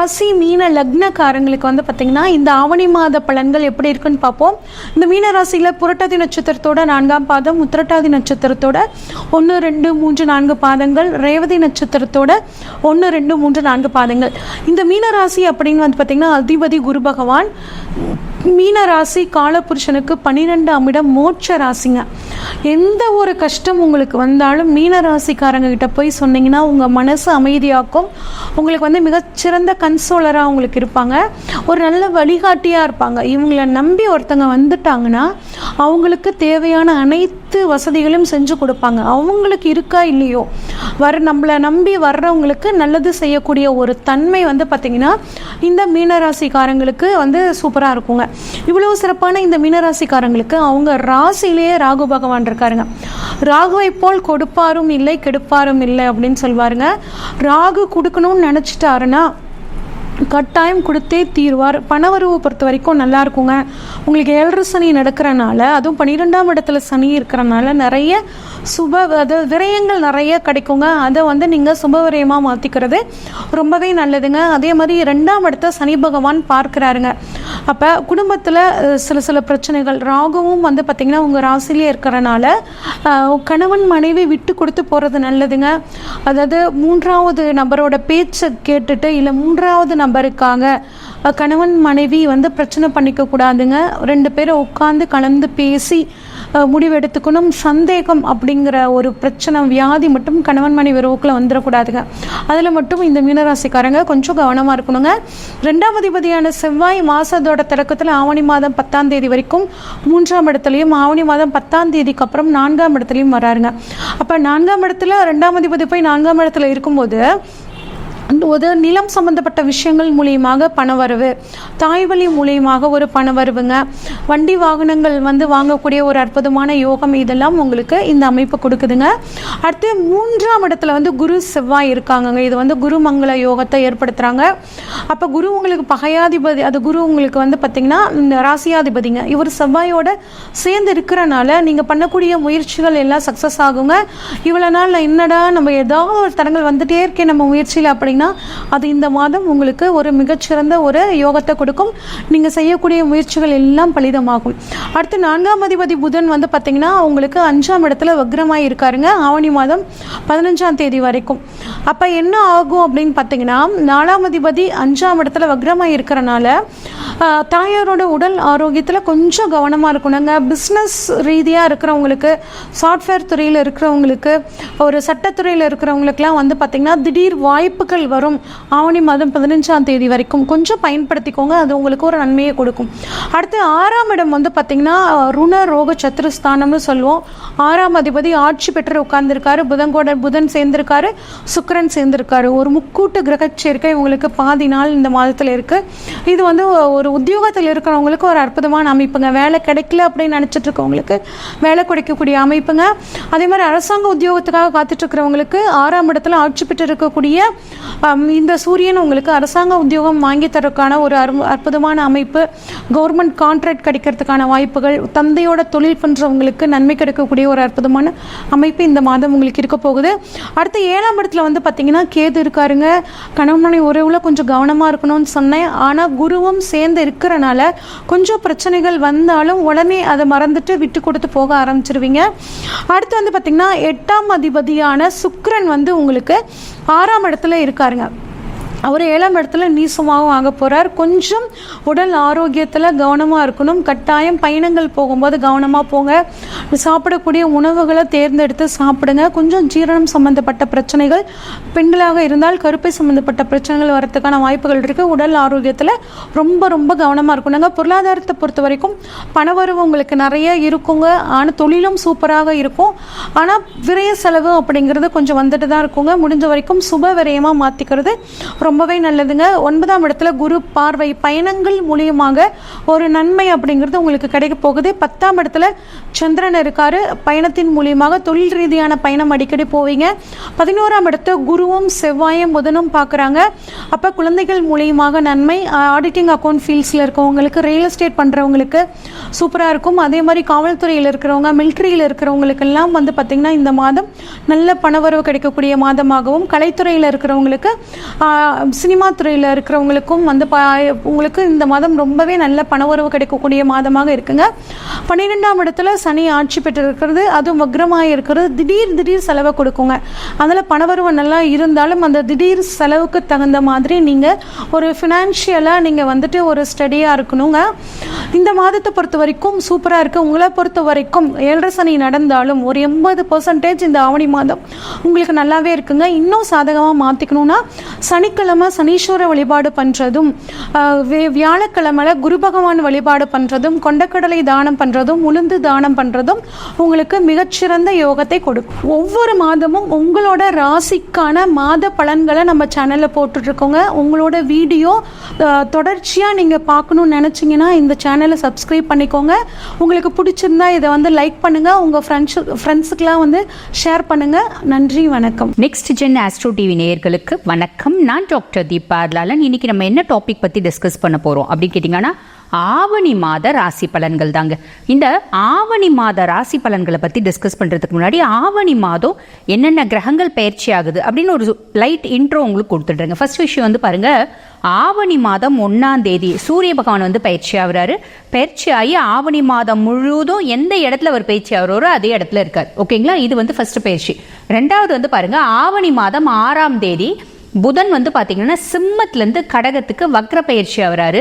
ராசி மீன லக்னக்காரங்களுக்கு வந்து பார்த்திங்கன்னா இந்த ஆவணி மாத பலன்கள் எப்படி இருக்குன்னு பார்ப்போம். இந்த மீன ராசியில் புரட்டாதி நட்சத்திரத்தோட 4ஆம் பாதம், உத்திரட்டாதி நட்சத்திரத்தோட 1, 2, 3, 4 பாதங்கள், ரேவதி நட்சத்திரத்தோட 1, 2, 3, 4 பாதங்கள். இந்த மீன ராசி அப்படின்னு வந்து பார்த்திங்கன்னா அதிபதி குரு பகவான். மீன ராசி காலபுருஷனுக்கு 12ஆம் இடம் மோட்ச ராசிங்க. எந்த ஒரு கஷ்டம் உங்களுக்கு வந்தாலும் மீன ராசிக்காரங்க கிட்ட போய் சொன்னீங்கன்னா உங்கள் மனசு அமைதியாக்கும். உங்களுக்கு வந்து மிகச்சிறந்த கன்சோலராக உங்களுக்கு இருப்பாங்க, ஒரு நல்ல வழிகாட்டியாக இருப்பாங்க. இவங்களை நம்பி ஒருத்தங்க வந்துட்டாங்கன்னா அவங்களுக்கு தேவையான அனைத்து வசதிகளையும் செஞ்சு கொடுப்பாங்க. அவங்களுக்கு இருக்கா இல்லையோ நம்மளை நம்பி வர்றவங்களுக்கு நல்லது செய்யக்கூடிய ஒரு தன்மை வந்து பார்த்திங்கன்னா இந்த மீனராசிக்காரங்களுக்கு வந்து சூப்பராக இருக்குங்க. இவ்வளவு சிறப்பான இந்த மீனராசிக்காரங்களுக்கு அவங்க ராசியிலேயே ராகு பகவான் இருக்காருங்க. ராகுவை போல் கொடுப்பாரும் இல்லை கெடுப்பாரும் இல்லை அப்படின்னு சொல்வாருங்க. ராகு கொடுக்கணும்னு நினச்சிட்டாருன்னா கட்டாயம் கொடுத்தே தீர்வார். பணவரவு பொறுத்த வரைக்கும் நல்லா இருக்குங்க. உங்களுக்கு 7 சனி நடக்கிறனால, அதுவும் 12ஆம் இடத்துல சனி இருக்கிறனால நிறைய விரயங்கள் நிறைய கிடைக்குங்க. அதை வந்து நீங்கள் சுபவிரயமாக மாற்றிக்கிறது ரொம்பவே நல்லதுங்க. அதே மாதிரி 2ஆம் இடத்த சனி பகவான் பார்க்குறாருங்க. அப்போ குடும்பத்தில் சில பிரச்சனைகள், ராகுவும் வந்து பார்த்திங்கன்னா உங்கள் ராசிலே இருக்கிறனால கணவன் மனைவி விட்டு கொடுத்து போகிறது நல்லதுங்க. அதாவது 3வது நபரோட பேச்சை கேட்டுட்டு இல்லை 3வது நபருக்காக கணவன் மனைவி வந்து பிரச்சனை பண்ணிக்க கூடாதுங்க. 2 பேரும் உட்காந்து கலந்து பேசி முடிவெடுத்துக்கணும். சந்தேகம் அப்படிங்கிற ஒரு பிரச்சனை, வியாதி மட்டும் கணவன் மனைவி உறவுக்குள்ள வந்துடக்கூடாதுங்க. அதில் மட்டும் இந்த மீனராசிக்காரங்க கொஞ்சம் கவனமாக இருக்கணுங்க. 2ஆம் அதிபதியான செவ்வாய் மாதத்தோட தொடக்கத்தில் ஆவணி மாதம் 10ஆம் தேதி வரைக்கும் 3ஆம் இடத்துலையும், ஆவணி மாதம் 10ஆம் தேதிக்கு அப்புறம் 4ஆம் இடத்துலையும் வராருங்க. அப்போ 4ஆம் இடத்துல 2ஆம் அதிபதி போய் 4ஆம் இடத்துல இருக்கும்போது ஒரு நிலம் சம்பந்தப்பட்ட விஷயங்கள் மூலியமாக பணவரவு, தாய்வழி மூலியமாக ஒரு பணவரவுங்க, வண்டி வாகனங்கள் வந்து வாங்கக்கூடிய ஒரு அற்புதமான யோகம், இதெல்லாம் உங்களுக்கு இந்த அமைப்பு கொடுக்குதுங்க. அடுத்து 3ஆம் இடத்துல வந்து குரு செவ்வாய் இருக்காங்க. இது வந்து குரு மங்கள யோகத்தை ஏற்படுத்துகிறாங்க. அப்போ குரு உங்களுக்கு பகையாதிபதி, அது குரு உங்களுக்கு வந்து பார்த்திங்கன்னா இந்த ராசியாதிபதிங்க. இவர் செவ்வாயோட சேர்ந்து இருக்கிறனால நீங்கள் பண்ணக்கூடிய முயற்சிகள் எல்லாம் சக்ஸஸ் ஆகுங்க. இவ்வளோ நாள் என்னடா நம்ம ஏதாவது ஒரு தடங்கள் வந்துட்டே இருக்கேன் நம்ம முயற்சியில் அப்படின்னா அது இந்த மாதம் உங்களுக்கு ஒரு மிகச்சிறந்த ஒரு யோகத்தை கொடுக்கும். நீங்கள் செய்யக்கூடிய முயற்சிகள் எல்லாம் பலிதமாகும். அடுத்து 4ஆம் அதிபதி புதன் வந்து பார்த்தீங்கன்னா உங்களுக்கு 5ஆம் இடத்துல வக்ரமாய் இருக்காருங்க ஆவணி மாதம் 15ஆம் தேதி வரைக்கும். அப்போ என்ன ஆகும் அப்படின்னு பார்த்தீங்கன்னா 4ஆம் அதிபதி 5ஆம் இடத்துல வக்ரமாய் இருக்கிறனால தாயாரோட உடல் ஆரோக்கியத்தில் கொஞ்சம் கவனமாக இருக்கணுங்க. பிஸ்னஸ் ரீதியாக இருக்கிறவங்களுக்கு, சாஃப்ட்வேர் துறையில் இருக்கிறவங்களுக்கு, ஒரு சட்டத்துறையில் இருக்கிறவங்களுக்குலாம் வந்து பார்த்திங்கன்னா திடீர் வாய்ப்புகள் வரும். ஆவணி மாதம் 15ஆம் தேதி வரைக்கும் கொஞ்சம் பயன்படுத்திக்கோங்க, அது உங்களுக்கு ஒரு நன்மையை கொடுக்கும். அடுத்து 6ஆம் இடம் வந்து பார்த்திங்கன்னா ருண ரோக சத்துருஸ்தானம்னு சொல்லுவோம். 6ஆம் அதிபதி ஆட்சி பெற்று உட்கார்ந்துருக்காரு. புதன் சேர்ந்திருக்காரு, சுக்கிரன் சேர்ந்திருக்காரு. ஒரு முக்கூட்டு கிரக சேர்க்கை உங்களுக்கு பாதி நாள் இந்த மாதத்தில் இருக்குது. இது வந்து ஒரு உத்தியோகத்தில் இருக்கிறவங்களுக்கு ஒரு அற்புதமான அமைப்புங்க. வேலை கிடைக்கல அப்படின்னு நினச்சிட்டு இருக்கவங்களுக்கு வேலை கிடைக்கக்கூடிய அமைப்புங்க. அதே மாதிரி அரசாங்க உத்தியோகத்துக்காக காத்துட்டு இருக்கிறவங்களுக்கு 6ஆம் இடத்துல ஆட்சி பெற்று இருக்கக்கூடிய இந்த சூரியன் உங்களுக்கு அரசாங்க உத்தியோகம் வாங்கி தரக்கான ஒரு அற்புதமான அமைப்பு. கவர்மெண்ட் கான்ட்ராக்ட் கிடைக்கிறதுக்கான வாய்ப்புகள், தந்தையோட தொழில் பண்ணுறவங்களுக்கு நன்மை கிடைக்கக்கூடிய ஒரு அற்புதமான அமைப்பு இந்த மாதம் உங்களுக்கு இருக்க போகுது. அடுத்து 7ஆம் இடத்துல வந்து பார்த்தீங்கன்னா கேது இருக்காருங்க. கணவன் மனைவி உறவுல கொஞ்சம் கவனமாக இருக்கணும்னு சொன்னேன். ஆனால் குருவும் சேர்ந்து இருக்கிறனால கொஞ்சம் பிரச்சனைகள் வந்தாலும் உடனே அதை மறந்துட்டு விட்டு கொடுத்து போக ஆரம்பிச்சிருவீங்க. அடுத்து வந்து பார்த்தீங்கன்னா 8ஆம் அதிபதியான சுக்கிரன் வந்து உங்களுக்கு 6ஆம் இடத்துல இருக்காருங்க. அவர் 7ஆம் இடத்துல நீசமாகவும் ஆக போகிறார். கொஞ்சம் உடல் ஆரோக்கியத்தில் கவனமாக இருக்கணும். கட்டாயம் பயணங்கள் போகும்போது கவனமாக போங்க. சாப்பிடக்கூடிய உணவுகளை தேர்ந்தெடுத்து சாப்பிடுங்க. கொஞ்சம் ஜீரணம் சம்மந்தப்பட்ட பிரச்சனைகள், பெண்களாக இருந்தால் கருப்பை சம்மந்தப்பட்ட பிரச்சனைகள் வரத்துக்கான வாய்ப்புகள் இருக்குது. உடல் ஆரோக்கியத்தில் ரொம்ப ரொம்ப கவனமாக இருக்கணுங்க. பொருளாதாரத்தை பொறுத்த வரைக்கும் பணவரவு உங்களுக்கு நிறைய இருக்குங்க. ஆனால் தொழிலும் சூப்பராக இருக்கும். ஆனால் விரய செலவு அப்படிங்கிறது கொஞ்சம் வந்துட்டு தான் இருக்குங்க. முடிஞ்ச வரைக்கும் சுப விரயமாக மாற்றிக்கிறது ரொம்பவே நல்லதுங்க. 9ஆம் இடத்துல குரு பார்வை, பயணங்கள் மூலியமாக ஒரு நன்மை அப்படிங்கிறது உங்களுக்கு கிடைக்க போகுது. 10ஆம் இடத்துல சந்திரன் இருக்காரு. பயணத்தின் மூலியமாக தொழில் ரீதியான பயணம் அடிக்கடி போவீங்க. 11ஆம் இடத்துல குருவும் செவ்வாயும் புதனும் பார்க்குறாங்க. அப்போ குழந்தைகள் மூலியமாக நன்மை. ஆடிட்டிங் அக்கௌண்ட் ஃபீல்ட்ஸில் இருக்கவங்களுக்கு, ரியல் எஸ்டேட் பண்ணுறவங்களுக்கு சூப்பராக இருக்கும். அதே மாதிரி காவல்துறையில் இருக்கிறவங்க, மிலிட்ரியில் இருக்கிறவங்களுக்கெல்லாம் வந்து பார்த்திங்கன்னா இந்த மாதம் நல்ல பணவரவு கிடைக்கக்கூடிய மாதமாகவும், கலைத்துறையில் இருக்கிறவங்களுக்கு சினிமா துறையில் இருக்கிறவங்களுக்கும் வந்து உங்களுக்கு இந்த மாதம் ரொம்பவே நல்ல பண உறவு கிடைக்கக்கூடிய மாதமாக இருக்குங்க. 12ஆம் இடத்துல சனி ஆட்சி பெற்று இருக்கிறது, அதுவும் வக்ரமாக இருக்கிறது, திடீர் செலவை கொடுக்குங்க. அதில் பணவரவு நல்லா இருந்தாலும் அந்த திடீர் செலவுக்கு தகுந்த மாதிரி நீங்கள் ஒரு ஃபினான்ஷியலாக நீங்கள் வந்துட்டு ஒரு ஸ்டடியாக இருக்கணுங்க. இந்த மாதத்தை பொறுத்த வரைக்கும் சூப்பராக இருக்குது. உங்களை பொறுத்த வரைக்கும் 7.5 சனி நடந்தாலும் ஒரு 80% இந்த ஆவணி மாதம் உங்களுக்கு நல்லாவே இருக்குங்க. இன்னும் சாதகமாக மாற்றிக்கணும்னா சனிக்கிழமை சனீஸ்வர வழிபாடு பண்ணுறதும், வியாழக்கிழமையில் குரு பகவான் வழிபாடு பண்ணுறதும், கொண்டக்கடலை தானம் பண்ணுறதும், உளுந்து தானம் பண்ணுறதும் உங்களுக்கு மிகச்சிறந்த யோகத்தை கொடுக்கும். ஒவ்வொரு மாதமும் உங்களோட ராசிக்கான மாத பலன்களை நம்ம சேனலில் போட்டுட்ருக்கோங்க. உங்களோட வீடியோ தொடர்ச்சியாக நீங்கள் பார்க்கணுன்னு நினச்சிங்கன்னா இந்த சேனலை சப்ஸ்கிரைப் பண்ணிக்கோங்க. உங்களுக்கு பிடிச்சிருந்தா இதை வந்து லைக் பண்ணுங்கள், உங்கள் ஃப்ரெண்ட்ஸுக்கெலாம் வந்து ஷேர் பண்ணுங்கள். நன்றி, வணக்கம். நெக்ஸ்ட் ஜென் ஆஸ்ட்ரோ டிவி நேயர்களுக்கு வணக்கம். நான் டாக்டர் தீபா லாலன். இன்னைக்கு நம்ம என்ன டாபிக் பற்றி டிஸ்கஸ் பண்ண போகிறோம் அப்படின்னு கேட்டிங்கன்னா ஆவணி மாத ராசி பலன்கள் தாங்க. இந்த ஆவணி மாத ராசி பலன்களை பற்றி டிஸ்கஸ் பண்ணுறதுக்கு முன்னாடி ஆவணி மாதம் என்னென்ன கிரகங்கள் பயிற்சி ஆகுது அப்படின்னு ஒரு லைட் இன்ட்ரோ உங்களுக்கு கொடுத்துட்றேங்க. ஃபர்ஸ்ட் விஷயம் வந்து பாருங்கள், ஆவணி மாதம் 1ஆம் தேதி சூரிய பகவான் வந்து பயிற்சி ஆகுறாரு. பயிற்சி ஆகி ஆவணி மாதம் முழுவதும் எந்த இடத்துல அவர் பயிற்சி ஆகுறாரோ அதே இடத்துல இருக்கார். ஓகேங்களா, இது வந்து ஃபர்ஸ்ட் பயிற்சி. ரெண்டாவது வந்து பாருங்க, ஆவணி மாதம் 6ஆம் தேதி புதன் வந்து பார்த்தீங்கன்னா சிம்மத்திலேருந்து கடகத்துக்கு வக்ர பயிற்சி ஆகுறாரு.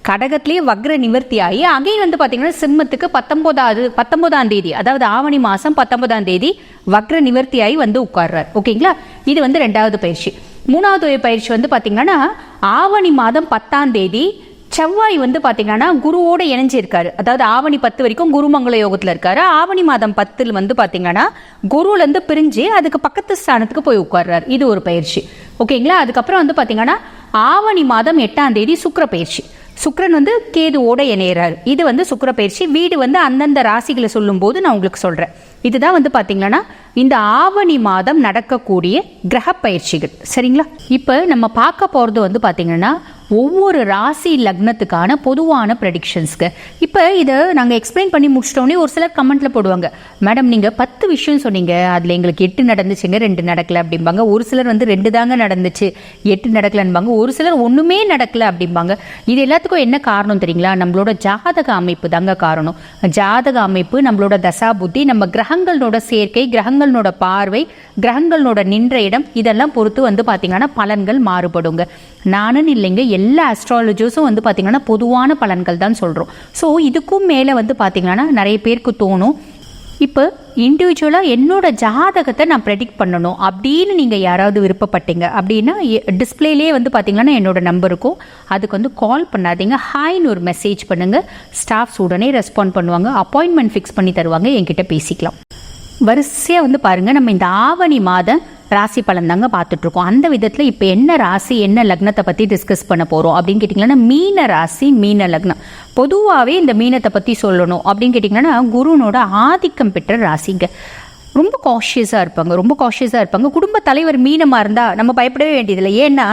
கடகத்திலேயே வக்ர நிவர்த்தி ஆகி அகைன் வந்து பார்த்தீங்கன்னா சிம்மத்துக்கு 19ஆம் தேதி, அதாவது ஆவணி மாதம் 19ஆம் தேதி வக்ர நிவர்த்தி ஆகி வந்து உட்கார்றார். ஓகேங்களா, இது வந்து ரெண்டாவது பயிற்சி. மூணாவது பயிற்சி வந்து பார்த்தீங்கன்னா ஆவணி மாதம் 10ஆம் தேதி செவ்வாய் வந்து பார்த்தீங்கன்னா குருவோட இணைஞ்சிருக்காரு. அதாவது ஆவணி 10 வரைக்கும் குருமங்கள யோகத்தில் இருக்காரு. ஆவணி மாதம் 10 வந்து பார்த்தீங்கன்னா குருலேருந்து பிரிஞ்சு அதுக்கு பக்கத்து ஸ்தானத்துக்கு போய் உட்கார்றாரு. இது ஒரு பயிற்சி. ஓகேங்களா, அதுக்கப்புறம் வந்து பார்த்தீங்கன்னா ஆவணி மாதம் 8ஆம் தேதி சுக்கிர பயிற்சி. சுக்கிரன் வந்து கேதுவோட இணையறாரு. இது வந்து சுக்கிர பயிற்சி. வீடு வந்து அந்தந்த ராசிகளை சொல்லும் போது நான் உங்களுக்கு சொல்றேன். இதுதான் வந்து பாத்தீங்கன்னா இந்த ஆவணி மாதம் நடக்கக்கூடிய கிரக பயிற்சிகள். சரிங்களா, இப்ப நம்ம பார்க்க போறது வந்து பாத்தீங்கன்னா ஒவ்வொரு ராசி லக்னத்துக்கான பொதுவான ப்ரெடிக்ஷன்ஸ்க்கு. இப்போ இதை நாங்கள் எக்ஸ்பிளைன் பண்ணி முடிச்சிட்டோன்னே ஒரு சிலர் கமெண்ட்டில் போடுவாங்க, மேடம் நீங்கள் 10 விஷயம் சொன்னீங்க, அதில் எங்களுக்கு 8 நடந்துச்சுங்க, 2 நடக்கலை அப்படிம்பாங்க. ஒரு சிலர் வந்து 2 தாங்க நடந்துச்சு, 8 நடக்கலைன்பாங்க. ஒரு சிலர் ஒன்றுமே நடக்கலை அப்படிம்பாங்க. இது எல்லாத்துக்கும் என்ன காரணம் தெரியுங்களா? நம்மளோட ஜாதக அமைப்பு தாங்க காரணம். ஜாதக அமைப்பு, நம்மளோட தசா புத்தி, நம்ம கிரகங்களோட சேர்க்கை, கிரகங்களோட பார்வை, கிரகங்களோட நின்ற இடம், இதெல்லாம் பொறுத்து வந்து பார்த்தீங்கன்னா பலன்கள் மாறுபடுங்க. நானும் இல்லைங்க, எல்லா அஸ்ட்ராலஜர்ஸும் வந்து பார்த்தீங்கன்னா பொதுவான பலன்கள் தான் சொல்கிறோம். ஸோ இதுக்கும் மேலே வந்து பார்த்தீங்கன்னா நிறைய பேருக்கு தோணும், இப்போ இண்டிவிஜுவலாக என்னோட ஜாதகத்தை நான் ப்ரெடிக்ட் பண்ணணும் அப்படின்னு நீங்கள் யாராவது விருப்பப்பட்டீங்க அப்படின்னா டிஸ்பிளேலேயே வந்து பார்த்தீங்கன்னா என்னோட நம்பர் இருக்கும். அதுக்கு வந்து கால் பண்ணாதீங்க, ஹாய்னு ஒரு மெசேஜ் பண்ணுங்கள். ஸ்டாஃப்ஸ் உடனே ரெஸ்பாண்ட் பண்ணுவாங்க, அப்பாயின்மெண்ட் ஃபிக்ஸ் பண்ணி தருவாங்க, என்கிட்ட பேசிக்கலாம். வரிசையாக வந்து பாருங்கள், நம்ம இந்த ஆவணி மாதம் ராசி பலன் தாங்க பார்த்துட்ருக்கோம். அந்த விதத்தில் இப்போ என்ன ராசி என்ன லக்னத்தை பற்றி டிஸ்கஸ் பண்ண போகிறோம் அப்படின்னு கேட்டிங்கன்னா மீன ராசி மீன லக்னம். பொதுவாகவே இந்த மீனத்தை பற்றி சொல்லணும் அப்படின்னு கேட்டிங்கன்னா குருனோட ஆதிக்கம் பெற்ற ராசிங்க. ரொம்ப காஷியஸாக இருப்பாங்க. குடும்ப தலைவர் மீனமாக இருந்தால் நம்ம பயப்படவே வேண்டியதில்லை. ஏன்னா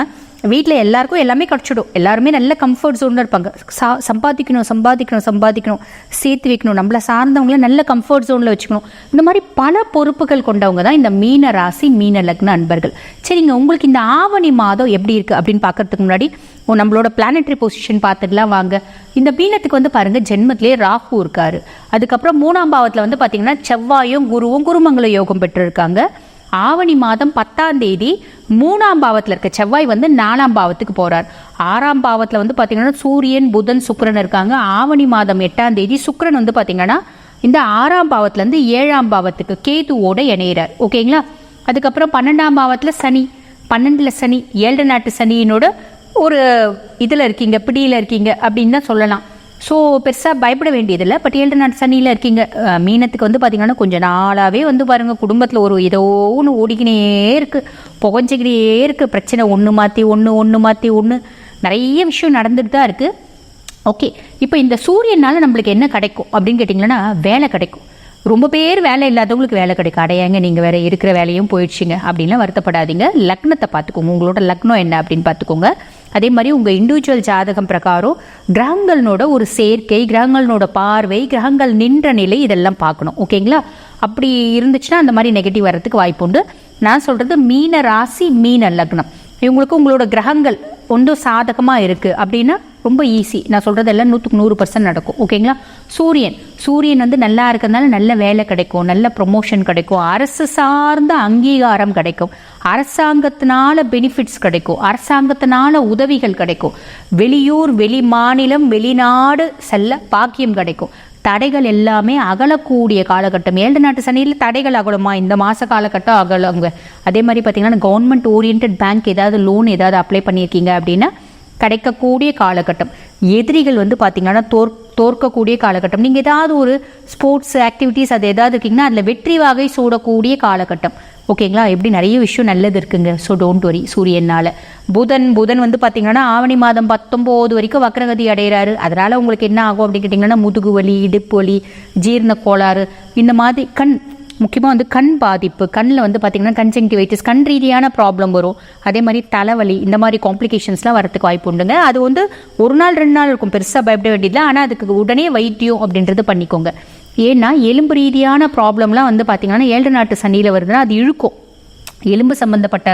வீட்டில் எல்லாருக்கும் எல்லாமே கிடச்சிடும், எல்லாருமே நல்ல கம்ஃபர்ட் ஜோனில் இருப்பாங்க. சம்பாதிக்கணும், சேர்த்து வைக்கணும், நம்மளை சார்ந்தவங்கள நல்ல கம்ஃபர்ட் ஜோனில் வச்சுக்கணும். இந்த மாதிரி பல பொறுப்புகள் கொண்டவங்க தான் இந்த மீன ராசி மீன லக்ன அன்பர்கள். சரிங்க, உங்களுக்கு இந்த ஆவணி மாதம் எப்படி இருக்குது அப்படின்னு பார்க்கறதுக்கு முன்னாடி நம்மளோட பிளானட்டரி பொசிஷன் பார்த்துட்டுலாம் வாங்க. இந்த மீனத்துக்கு வந்து பாருங்கள், ஜென்மத்திலே ராகு இருக்காரு. அதுக்கப்புறம் 3ஆம் பாவத்தில் வந்து பார்த்தீங்கன்னா செவ்வாயும் குருவும் குருமங்கள யோகம் பெற்றிருக்காங்க. ஆவணி மாதம் 10ஆம் தேதி 3ஆம் பாவத்தில் இருக்க செவ்வாய் வந்து 4ஆம் பாவத்துக்கு போறார். 6ஆம் பாவத்தில் வந்து பார்த்தீங்கன்னா சூரியன் புதன் சுக்கிரன் இருக்காங்க. ஆவணி மாதம் 8ஆம் தேதி சுக்கிரன் வந்து பார்த்தீங்கன்னா இந்த 6ஆம் பாவத்திலேருந்து 7ஆம் பாவத்துக்கு கேதுவோட இணையிறார். ஓகேங்களா, அதுக்கப்புறம் 12ஆம் பாவத்தில் சனி, 12ல் சனி, 7 நாட்டு சனியினோட ஒரு இதில் இருக்கீங்க, பிடியில் இருக்கீங்க அப்படின்னு தான் சொல்லலாம். ஸோ பெருசாக பயப்பட வேண்டியதில்லை. பட் 7 நாட்டு சனியில் இருக்கீங்க. மீனத்துக்கு வந்து பார்த்தீங்கன்னா கொஞ்சம் நாளாகவே வந்து பாருங்கள், குடும்பத்தில் ஒரு ஏதோ ஒன்று ஓடிக்கினே இருக்குது, புகஞ்சிக்கிட்டே இருக்குது. பிரச்சனை ஒன்று மாற்றி ஒன்று நிறைய விஷயம் நடந்துட்டு தான் இருக்குது. ஓகே, இப்போ இந்த சூரியனால் நம்மளுக்கு என்ன கிடைக்கும் அப்படின்னு கேட்டிங்கன்னா வேலை கிடைக்கும். ரொம்ப பேர் வேலை இல்லாதவங்களுக்கு வேலை கிடைக்கும். அடையாங்க நீங்கள் வேற இருக்கிற வேலையும் போயிடுச்சிங்க அப்படின்லாம் வருத்தப்படாதீங்க. லக்னத்தை பார்த்துக்கோங்க, உங்களோட லக்னம் என்ன அப்படின்னு பார்த்துக்கோங்க. அதே மாதிரி உங்கள் இண்டிவிஜுவல் ஜாதகம் பிரகாரம் கிரகங்களோட ஒரு சேர்க்கை, கிரகங்களோட பார்வை, கிரகங்கள் நின்ற நிலை, இதெல்லாம் பார்க்கணும். ஓகேங்களா, அப்படி இருந்துச்சுன்னா அந்த மாதிரி நெகட்டிவ் வர்றதுக்கு வாய்ப்பு உண்டு. நான் சொல்கிறது மீன ராசி மீன லக்னம். இவங்களுக்கு உங்களோட கிரகங்கள் ஒன்றும் சாதகமாக இருக்குது அப்படின்னா ரொம்ப ஈஸி. நான் சொல்கிறதெல்லாம் 100% நடக்கும். ஓகேங்களா? சூரியன் வந்து நல்லா இருக்கிறதுனால நல்ல வேலை கிடைக்கும், நல்ல ப்ரொமோஷன் கிடைக்கும், அரசு சார்ந்த அங்கீகாரம் கிடைக்கும், அரசாங்கத்தினால பெனிஃபிட்ஸ் கிடைக்கும், அரசாங்கத்தினால உதவிகள் கிடைக்கும், வெளியூர் வெளி மாநிலம் வெளிநாடு செல்ல பாக்கியம் கிடைக்கும், தடைகள் எல்லாமே அகலக்கூடிய காலகட்டம். 7 நாட்டு சனியில் தடைகள் அகலுமா? இந்த மாத காலகட்டம் அகலுங்க. அதே மாதிரி பார்த்தீங்கன்னா கவர்மெண்ட் ஓரியன்ட் பேங்க் ஏதாவது லோன் ஏதாவது அப்ளை பண்ணியிருக்கீங்க அப்படின்னா கிடைக்கக்கூடிய காலகட்டம். எதிரிகள் வந்து பார்த்தீங்கன்னா தோற்கக்கூடிய காலகட்டம். நீங்கள் ஏதாவது ஒரு ஸ்போர்ட்ஸ் ஆக்டிவிட்டீஸ் அது ஏதாவது இருக்கீங்கன்னா அதில் வெற்றி வாகை சூடக்கூடிய காலகட்டம். ஓகேங்களா? எப்படி நிறைய விஷயம் நல்லது இருக்குங்க. So don't worry. சூரியனால் புதன் வந்து பார்த்தீங்கன்னா ஆவணி மாதம் 19 வரைக்கும் வக்ரகதி அடைகிறாரு. அதனால் உங்களுக்கு என்ன ஆகும் அப்படின்னு கேட்டிங்கன்னா முதுகு வலி, இடுப்பு வலி, ஜீரண கோளாறு, இந்த மாதிரி முக்கியமாக வந்து கண் பாதிப்பு, கண்ணில் வந்து பார்த்திங்கன்னா கன்ஜங்டிவைட்டிஸ், கண் ரீதியான ப்ராப்ளம் வரும். அதே மாதிரி தலைவலி, இந்த மாதிரி காம்ப்ளிகேஷன்ஸ்லாம் வரதுக்கு வாய்ப்பு உண்டுங்க. அது வந்து 1 நாள் 2 நாள் இருக்கும், பெருசாக பயப்பட வேண்டியதில்லை. ஆனால் அதுக்கு உடனே வைத்தியம் அப்படின்றது பண்ணிக்கோங்க. ஏன்னா எலும்பு ரீதியான ப்ராப்ளம்லாம் வந்து பார்த்திங்கன்னா 7 நாட்டு சனியில் வருதுன்னா அது இழுக்கும். எலும்பு சம்மந்தப்பட்ட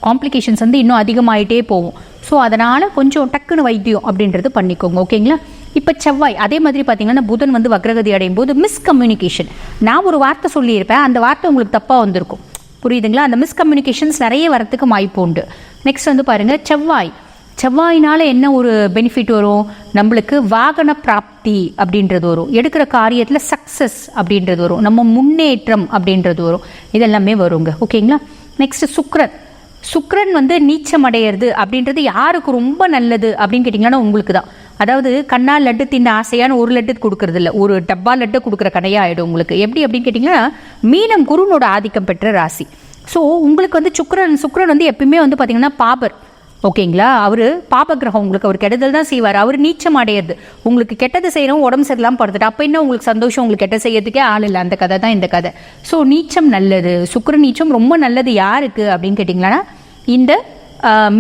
காம்ப்ளிகேஷன்ஸ் வந்து இன்னும் அதிகமாகிட்டே போகும். ஸோ அதனால் கொஞ்சம் டக்குன்னு வைத்தியம் அப்படின்றது பண்ணிக்கோங்க. ஓகேங்களா? இப்போ செவ்வாய் அதே மாதிரி பார்த்தீங்கன்னா புதன் வந்து வக்ரகதி அடையும் போது மிஸ்கம்யூனிகேஷன். நான் ஒரு வார்த்தை சொல்லியிருப்பேன், அந்த வார்த்தை உங்களுக்கு தப்பாக வந்திருக்கும். புரியுதுங்களா? அந்த மிஸ்கம்யூனிகேஷன்ஸ் நிறைய வரத்துக்கு வாய்ப்பு உண்டு. நெக்ஸ்ட் வந்து பாருங்கள், செவ்வாயினால் என்ன ஒரு பெனிஃபிட் வரும்? நம்மளுக்கு வாகன பிராப்தி அப்படின்றது வரும், எடுக்கிற காரியத்தில் சக்ஸஸ் அப்படின்றது வரும், நம்ம முன்னேற்றம் அப்படின்றது வரும், இதெல்லாமே வருங்க. ஓகேங்களா? நெக்ஸ்ட் சுக்ரன் வந்து நீச்சம் அடையிறது அப்படின்றது யாருக்கு ரொம்ப நல்லது அப்படின்னு கேட்டிங்கன்னா உங்களுக்கு தான். அதாவது கண்ணால் லட்டு தின்ன ஆசையான ஒரு லட்டு கொடுக்கறது இல்லை, ஒரு டப்பா லட்டு கொடுக்குற கடையாக ஆகிடும் உங்களுக்கு. எப்படி அப்படின்னு கேட்டிங்கன்னா மீனம் குருனோட ஆதிக்கம் பெற்ற ராசி. ஸோ உங்களுக்கு வந்து சுக்ரன் வந்து எப்பயுமே வந்து பார்த்திங்கன்னா பாபர். ஓகேங்களா? அவர் பாப கிரகம், உங்களுக்கு அவர் கெடுதல் தான் செய்வார். அவர் நீச்சம் அடையிறது, உங்களுக்கு கெட்டது செய்கிறோம், உடம்பு சரியில்லாமல் படுத்துட்டு அப்போ என்ன உங்களுக்கு சந்தோஷம்? உங்களுக்கு கெட்ட செய்யறதுக்கே ஆள் இல்லை. அந்த கதை தான் இந்த கதை. ஸோ நீச்சம் நல்லது, சுக்கிரன் நீச்சம் ரொம்ப நல்லது. யாருக்கு அப்படின்னு கேட்டிங்கன்னா இந்த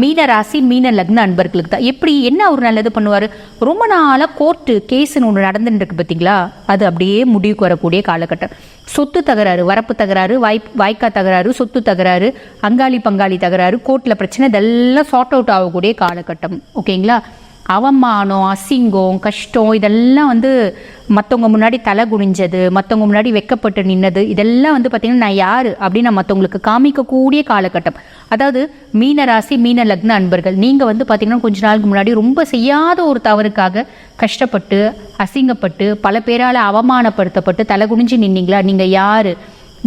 மீன ராசி மீன லக்ன அன்பர்களுக்கு தான். எப்படி என்ன அவர் நல்லது பண்ணுவார்? ரொம்ப நாளாக கோர்ட்டு கேஸுன்னு ஒன்று நடந்துட்டு இருக்கு பார்த்தீங்களா, அது அப்படியே முடிவுக்கு வரக்கூடிய காலகட்டம். சொத்து தகராறு, வரப்பு தகராறு, வாய்க்கா தகராறு, சொத்து தகராறு, அங்காளி பங்காளி தகராறு, கோர்ட்டில் பிரச்சனை, இதெல்லாம் சார்ட் அவுட் ஆகக்கூடிய காலகட்டம். ஓகேங்களா? அவமானம், அசிங்கம், கஷ்டம், இதெல்லாம் வந்து மற்றவங்க முன்னாடி தலை குனிஞ்சது, மற்றவங்க முன்னாடி வெக்கப்பட்டு நின்னது, இதெல்லாம் வந்து பார்த்திங்கன்னா நான் யார் அப்படின்னு நான் மற்றவங்களுக்கு காமிக்கக்கூடிய காலகட்டம். அதாவது மீன ராசி மீன லக்ன அன்பர்கள், நீங்கள் வந்து பார்த்திங்கன்னா கொஞ்ச நாளுக்கு முன்னாடி ரொம்ப செய்யாத ஒரு தவறுக்காக கஷ்டப்பட்டு அசிங்கப்பட்டு பல பேரால் அவமானப்படுத்தப்பட்டு தலை குனிஞ்சு நின்னீங்களா? நீங்கள் யார்,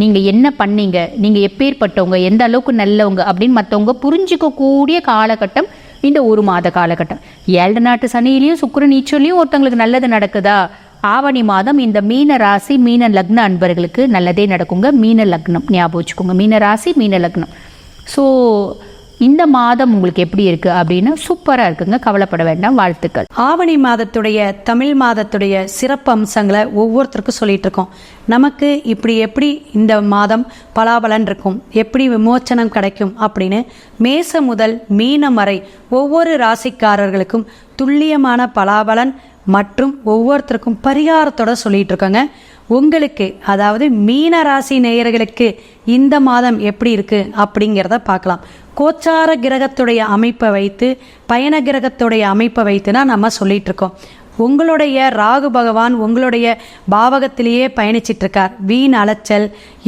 நீங்கள் என்ன பண்ணீங்க, நீங்கள் எப்பேற்பட்டவங்க, எந்த அளவுக்கு நல்லவங்க அப்படின்னு மற்றவங்க புரிஞ்சிக்கக்கூடிய காலகட்டம் இந்த 1 மாத காலகட்டம். 7 நாட்டு சனியிலையும் சுக்கிரன் நீச்சலையும் ஒருத்தங்களுக்கு நல்லது நடக்குதா? ஆவணி மாதம் இந்த மீன ராசி மீன லக்ன அன்பர்களுக்கு நல்லதே நடக்குங்க. மீன லக்னம் ஞாபகம் வச்சுக்கோங்க, மீன ராசி மீன லக்னம். ஸோ இந்த மாதம் உங்களுக்கு எப்படி இருக்கு அப்படின்னா சூப்பராக இருக்குங்க, கவலைப்பட வேண்டாம். வாழ்த்துக்கள். ஆவணி மாதத்துடைய தமிழ் மாதத்துடைய சிறப்பு அம்சங்களை ஒவ்வொருத்தருக்கும் சொல்லிட்டு இருக்கோம். நமக்கு எப்படி இந்த மாதம் பலாபலன் இருக்கும், எப்படி விமோச்சனம் கிடைக்கும் அப்படின்னு மேச முதல் மீனம் வரை ஒவ்வொரு ராசிக்காரர்களுக்கும் துல்லியமான பலாபலன் மற்றும் ஒவ்வொருத்தருக்கும் பரிகாரத்தோட சொல்லிட்டு இருக்கோங்க. உங்களுக்கு அதாவது மீன ராசி நேயர்களுக்கு இந்த மாதம் எப்படி இருக்கு அப்படிங்கிறத பார்க்கலாம். கோச்சார கிரகத்துடைய அமைப்பை வைத்து பயண கிரகத்துடைய அமைப்பை வைத்துனா நம்ம சொல்லிட்டு இருக்கோம். உங்களுடைய ராகு பகவான் உங்களுடைய பாவகத்திலேயே பயணிச்சிட்டு இருக்கார். வீண் அலைச்சல்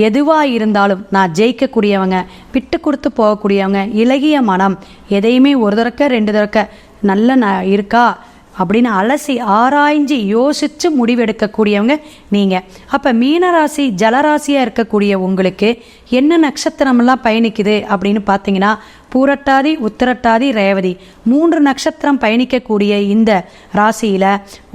எதுவாக இருந்தாலும் நான் ஜெயிக்கக்கூடியவங்க, விட்டு கொடுத்து போகக்கூடியவங்க, இலகிய மனம், எதையுமே ஒரு தடக்க 2 தடக்க நல்ல இருக்கா அப்படின்னு அலசி ஆராய்ஞ்சு யோசித்து முடிவெடுக்கக்கூடியவங்க நீங்கள். அப்போ மீனராசி ஜலராசியாக இருக்கக்கூடிய உங்களுக்கு என்ன நட்சத்திரமெல்லாம் பயணிக்குது அப்படின்னு பார்த்தீங்கன்னா பூரட்டாதி, உத்திரட்டாதி, ரேவதி 3 நட்சத்திரம் பயணிக்கக்கூடிய இந்த ராசியில்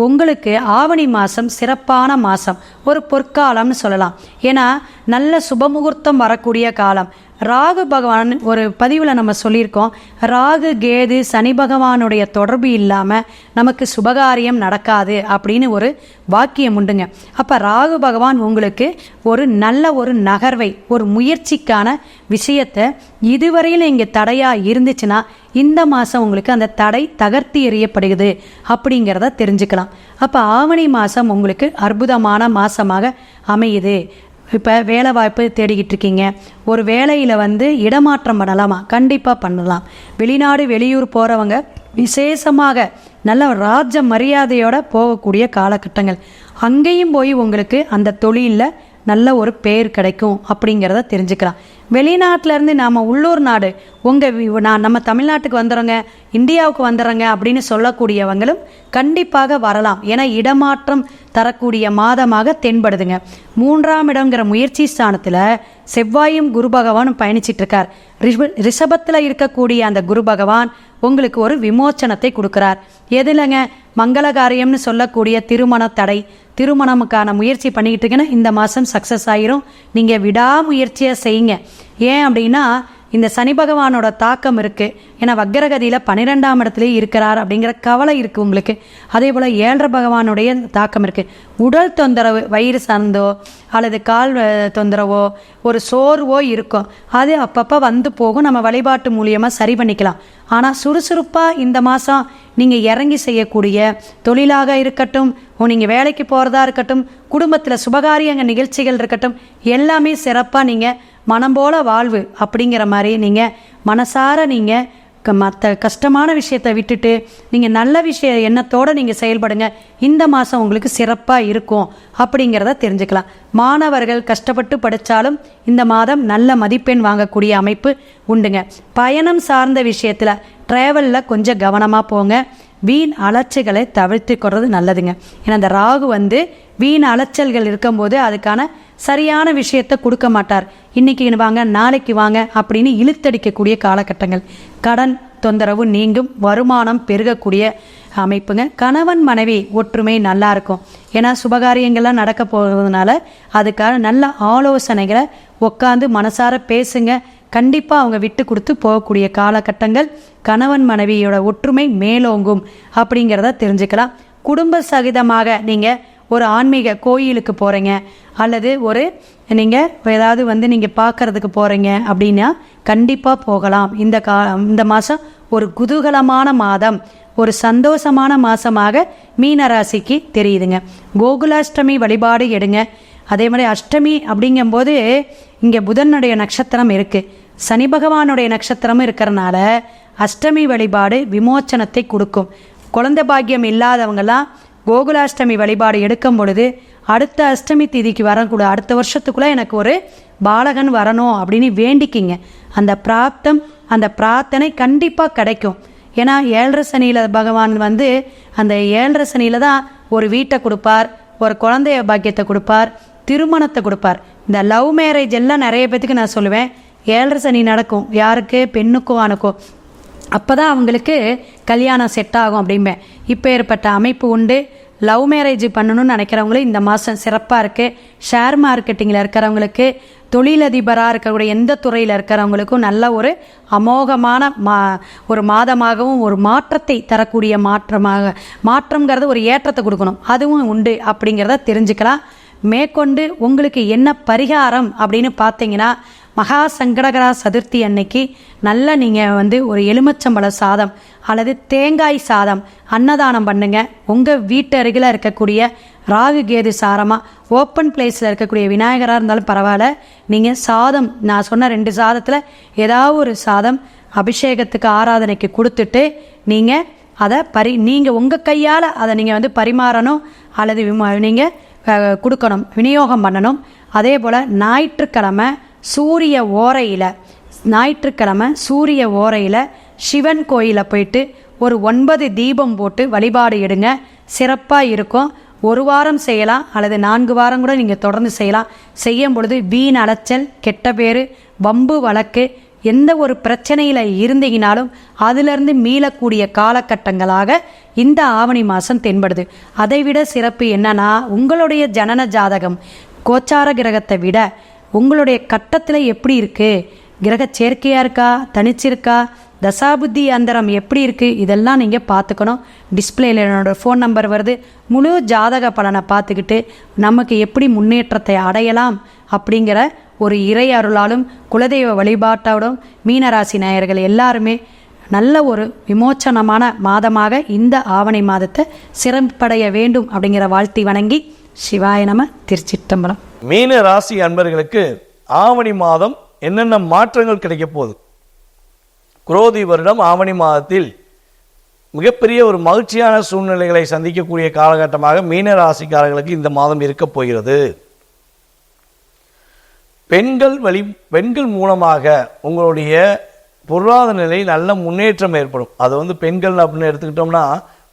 உங்களுக்கு ஆவணி மாதம் சிறப்பான மாதம், ஒரு பொற்காலம்னு சொல்லலாம். ஏன்னா நல்ல சுபமுகூர்த்தம் வரக்கூடிய காலம். ராகு பகவான் ஒரு பதிவில் நம்ம சொல்லியிருக்கோம், ராகு கேது சனி பகவானுடைய தொடர்பு இல்லாமல் நமக்கு சுபகாரியம் நடக்காது அப்படின்னு ஒரு வாக்கியம் உண்டுங்க. அப்போ ராகு பகவான் உங்களுக்கு ஒரு நல்ல ஒரு நகர்வை, ஒரு முயற்சிக்கான விஷயத்தை இதுவரையில் இங்கே தடையாக இருந்துச்சுன்னா இந்த மாதம் உங்களுக்கு அந்த தடை தகர்த்தி எறியப்படுகிறது அப்படிங்கிறத தெரிஞ்சுக்கலாம். அப்போ ஆவணி மாதம் உங்களுக்கு அற்புதமான மாதமாக அமையுது. இப்போ வேலை வாய்ப்பு தேடிக்கிட்டு இருக்கீங்க, ஒரு வேலையில் வந்து இடமாற்றம் பண்ணலாமா? கண்டிப்பாக பண்ணலாம். வெளிநாடு வெளியூர் போகிறவங்க விசேஷமாக நல்ல ராஜ மரியாதையோட போகக்கூடிய காலகட்டங்கள். அங்கேயும் போய் உங்களுக்கு அந்த தொழிலில் நல்ல ஒரு பேர் கிடைக்கும் அப்படிங்கிறத தெரிஞ்சுக்கலாம். வெளிநாட்டிலேருந்து நாம் உள்ளூர் நாடு நம்ம தமிழ்நாட்டுக்கு வந்துடுறோங்க, இந்தியாவுக்கு வந்துடுறோங்க அப்படின்னு சொல்லக்கூடியவங்களும் கண்டிப்பாக வரலாம். ஏன்னா இடமாற்றம் தரக்கூடிய மாதமாக தென்படுதுங்க. 3ஆம் இடங்கிற முயற்சி ஸ்தானத்தில் செவ்வாயும் குரு பகவானும் பயணிச்சிட்டு இருக்கார். ரிஷபத்தில் இருக்கக்கூடிய அந்த குரு பகவான் உங்களுக்கு ஒரு விமோச்சனத்தை கொடுக்குறார். எதுலங்க? மங்கள காரியம்னு சொல்லக்கூடிய திருமண தடை, திருமணமுக்கான முயற்சி பண்ணிக்கிட்டு இருக்கீங்கன்னா இந்த மாதம் சக்ஸஸ் ஆகிரும். நீங்கள் விடாமுயற்சியை செய்யுங்க. ஏன் அப்படின்னா இந்த சனி பகவானோட தாக்கம் இருக்குது. ஏன்னா வக்கரகதியில் 12ஆம் இடத்துலேயே இருக்கிறார் அப்படிங்கிற கவலை இருக்குது உங்களுக்கு. அதே போல் 7 பகவானுடைய தாக்கம் இருக்குது. உடல் தொந்தரவு, வயிறு சார்ந்தோ அல்லது கால் தொந்தரவோ ஒரு சோர்வோ இருக்கும். அது அப்பப்போ வந்து போகும். நம்ம வழிபாட்டு மூலியமாக சரி பண்ணிக்கலாம். ஆனால் சுறுசுறுப்பாக இந்த மாதம் நீங்கள் இறங்கி செய்யக்கூடிய தொழிலாக இருக்கட்டும், நீங்கள் வேலைக்கு போகிறதா இருக்கட்டும், குடும்பத்தில் சுபகாரியங்க நிகழ்ச்சிகள் இருக்கட்டும், எல்லாமே சிறப்பாக நீங்கள் மனம் போல வாழ்வு அப்படிங்கிற மாதிரி நீங்கள் மனசார நீங்கள் மற்ற கஷ்டமான விஷயத்தை விட்டுட்டு நீங்கள் நல்ல விஷய எண்ணத்தோடு நீங்கள் செயல்படுங்க. இந்த மாதம் உங்களுக்கு சிறப்பாக இருக்கும் அப்படிங்கிறத தெரிஞ்சுக்கலாம். மாணவர்கள் கஷ்டப்பட்டு படித்தாலும் இந்த மாதம் நல்ல மதிப்பெண் வாங்கக்கூடிய அமைப்பு உண்டுங்க. பயணம் சார்ந்த விஷயத்தில் ட்ராவலில் கொஞ்சம் கவனமாக போங்க. வீண் அலைச்சல்களை தவிர்த்து கொள்வது நல்லதுங்க. ஏன்னா அந்த ராகு வந்து வீண் அலைச்சல்கள் இருக்கும்போது அதுக்கான சரியான விஷயத்தை கொடுக்க மாட்டார். இன்னைக்கு வாங்க நாளைக்கு வாங்க அப்படின்னு இழுத்தடிக்கக்கூடிய காலகட்டங்கள். கடன் தொந்தரவு நீங்கும், வருமானம் பெருகக்கூடிய அமைப்புங்க. கணவன் மனைவி ஒற்றுமை நல்லா இருக்கும். ஏன்னா சுபகாரியங்கள்லாம் நடக்க போகிறதுனால அதுக்கான நல்ல ஆலோசனைகளை உட்காந்து மனசார பேசுங்க. கண்டிப்பாக அவங்க விட்டு கொடுத்து போகக்கூடிய காலகட்டங்கள். கணவன் மனைவியோட ஒற்றுமை மேலோங்கும் அப்படிங்கிறத தெரிஞ்சுக்கலாம். குடும்ப சகிதமாக நீங்கள் ஒரு ஆன்மீக கோயிலுக்கு போகிறீங்க அல்லது ஒரு நீங்கள் ஏதாவது வந்து நீங்கள் பார்க்கறதுக்கு போகிறீங்க அப்படின்னா கண்டிப்பாக போகலாம். இந்த மாதம் ஒரு குதூகலமான மாதம், ஒரு சந்தோஷமான மாதமாக மீனராசிக்கு தெரியுதுங்க. கோகுலாஷ்டமி வழிபாடு எடுங்க. அதே மாதிரி அஷ்டமி அப்படிங்கும்போது இங்கே புதனுடைய நட்சத்திரம் இருக்குது, சனி பகவானுடைய நட்சத்திரமும் இருக்கிறனால அஷ்டமி வழிபாடு விமோச்சனத்தை கொடுக்கும். குழந்தை பாக்கியம் இல்லாதவங்கெல்லாம் கோகுலாஷ்டமி வழிபாடு எடுக்கும் பொழுது அடுத்த அஷ்டமி திதிக்கு வரக்கூட அடுத்த வருஷத்துக்குள்ளே எனக்கு ஒரு பாலகன் வரணும் அப்படின்னு வேண்டிக்கிங்க. அந்த பிராப்தம், அந்த பிரார்த்தனை கண்டிப்பாக கிடைக்கும். ஏன்னா 7 சனியில் பகவான் வந்து அந்த 7 சனியில் தான் ஒரு வீட்டை கொடுப்பார், ஒரு குழந்தைய பாக்கியத்தை கொடுப்பார், திருமணத்தை கொடுப்பார். இந்த லவ் மேரேஜ் எல்லாம் நிறைய பேத்துக்கு நான் சொல்லுவேன் 7 சனி நடக்கும். யாருக்கு? பெண்ணுக்கும் ஆணுக்கும். அப்போ தான் அவங்களுக்கு கல்யாணம் செட் ஆகும் அப்படிம்பேன். இப்போ ஏற்பட்ட அமைப்பு உண்டு. லவ் மேரேஜ் பண்ணணும்னு நினைக்கிறவங்களும் இந்த மாதம் சிறப்பாக இருக்குது. ஷேர் மார்க்கெட்டிங்கில் இருக்கிறவங்களுக்கு, தொழிலதிபராக இருக்கக்கூடிய எந்த துறையில் இருக்கிறவங்களுக்கும் நல்ல ஒரு அமோகமான ஒரு மாதமாகவும் ஒரு மாற்றத்தை தரக்கூடிய மாற்றங்கிறது ஒரு ஏற்றத்தை கொடுக்கணும், அதுவும் உண்டு அப்படிங்கிறத தெரிஞ்சுக்கலாம். மேற்கொண்டு உங்களுக்கு என்ன பரிகாரம் அப்படின்னு பார்த்தீங்கன்னா, மகா சங்கடகரா சதுர்த்தி அன்னைக்கு நல்லா நீங்கள் வந்து ஒரு எலுமிச்சம்பழ சாதம் அல்லது தேங்காய் சாதம் அன்னதானம் பண்ணுங்க. உங்கள் வீட்டு அருகில் இருக்கக்கூடிய ராகு கேது சாரமாக ஓப்பன் பிளேஸில் இருக்கக்கூடிய விநாயகராக இருந்தாலும் பரவாயில்ல, நீங்கள் சாதம் நான் சொன்ன 2 சாதத்தில் ஏதாவது ஒரு சாதம் அபிஷேகத்துக்கு ஆராதனைக்கு கொடுத்துட்டு நீங்கள் அதை நீங்கள் உங்கள் கையால் அதை நீங்கள் வந்து பரிமாறணும் அல்லது நீங்கள் கொடுக்கணும், விநியோகம் பண்ணணும். அதே போல் ஞாயிற்றுக்கிழமை சூரிய ஓரையில் சிவன் கோயிலில் போயிட்டு ஒரு 9 தீபம் போட்டு வழிபாடு எடுங்க. சிறப்பாக இருக்கும். 1 வாரம் செய்யலாம் அல்லது 4 வாரம் கூட நீங்கள் தொடர்ந்து செய்யலாம். செய்யும் பொழுது வீண் அலைச்சல், கெட்ட பேர், வம்பு வழக்கு, எந்த ஒரு பிரச்சனையில் இருந்தீங்கனாலும் அதிலிருந்து மீளக்கூடிய காலகட்டங்களாக இந்த ஆவணி மாதம் தென்படுது. அதைவிட சிறப்பு என்னன்னா, உங்களுடைய ஜனன ஜாதகம் கோச்சார கிரகத்தை விட உங்களுடைய கட்டத்தில் எப்படி இருக்குது, கிரக சேர்க்கையாக இருக்கா, தனிச்சிருக்கா, தசாபுத்தி அந்தரம் எப்படி இருக்குது, இதெல்லாம் நீங்கள் பார்த்துக்கணும். டிஸ்பிளேல என்னோடய ஃபோன் நம்பர் வருது. முழு ஜாதக பலனை பார்த்துக்கிட்டு நமக்கு எப்படி முன்னேற்றத்தை அடையலாம் அப்படிங்கிற ஒரு இறை அருளாலும் குலதெய்வ வழிபாட்டோடும் மீனராசி நேயர்கள் எல்லாருமே நல்ல ஒரு விமோச்சனமான மாதமாக இந்த ஆவணி மாதத்தை சிறப்படைய வேண்டும் அப்படிங்கிற வாழ்த்தி வணங்கி சிவாய நம. திருச்சிற்றம்பலம். மீன ராசி அன்பர்களுக்கு ஆவணி மாதம் என்னென்ன மாற்றங்கள் கிடைக்க போகுது? குரோதி வருடம் ஆவணி மாதத்தில் மிகப்பெரிய ஒரு மகிழ்ச்சியான சூழ்நிலைகளை சந்திக்கக்கூடிய காலகட்டமாக மீன ராசிக்காரர்களுக்கு இந்த மாதம் இருக்க போகிறது. பெண்கள் மூலமாக உங்களுடைய பொருளாதார நிலை நல்ல முன்னேற்றம் ஏற்படும். அது பெண்கள் அப்படின்னு எடுத்துக்கிட்டோம்னா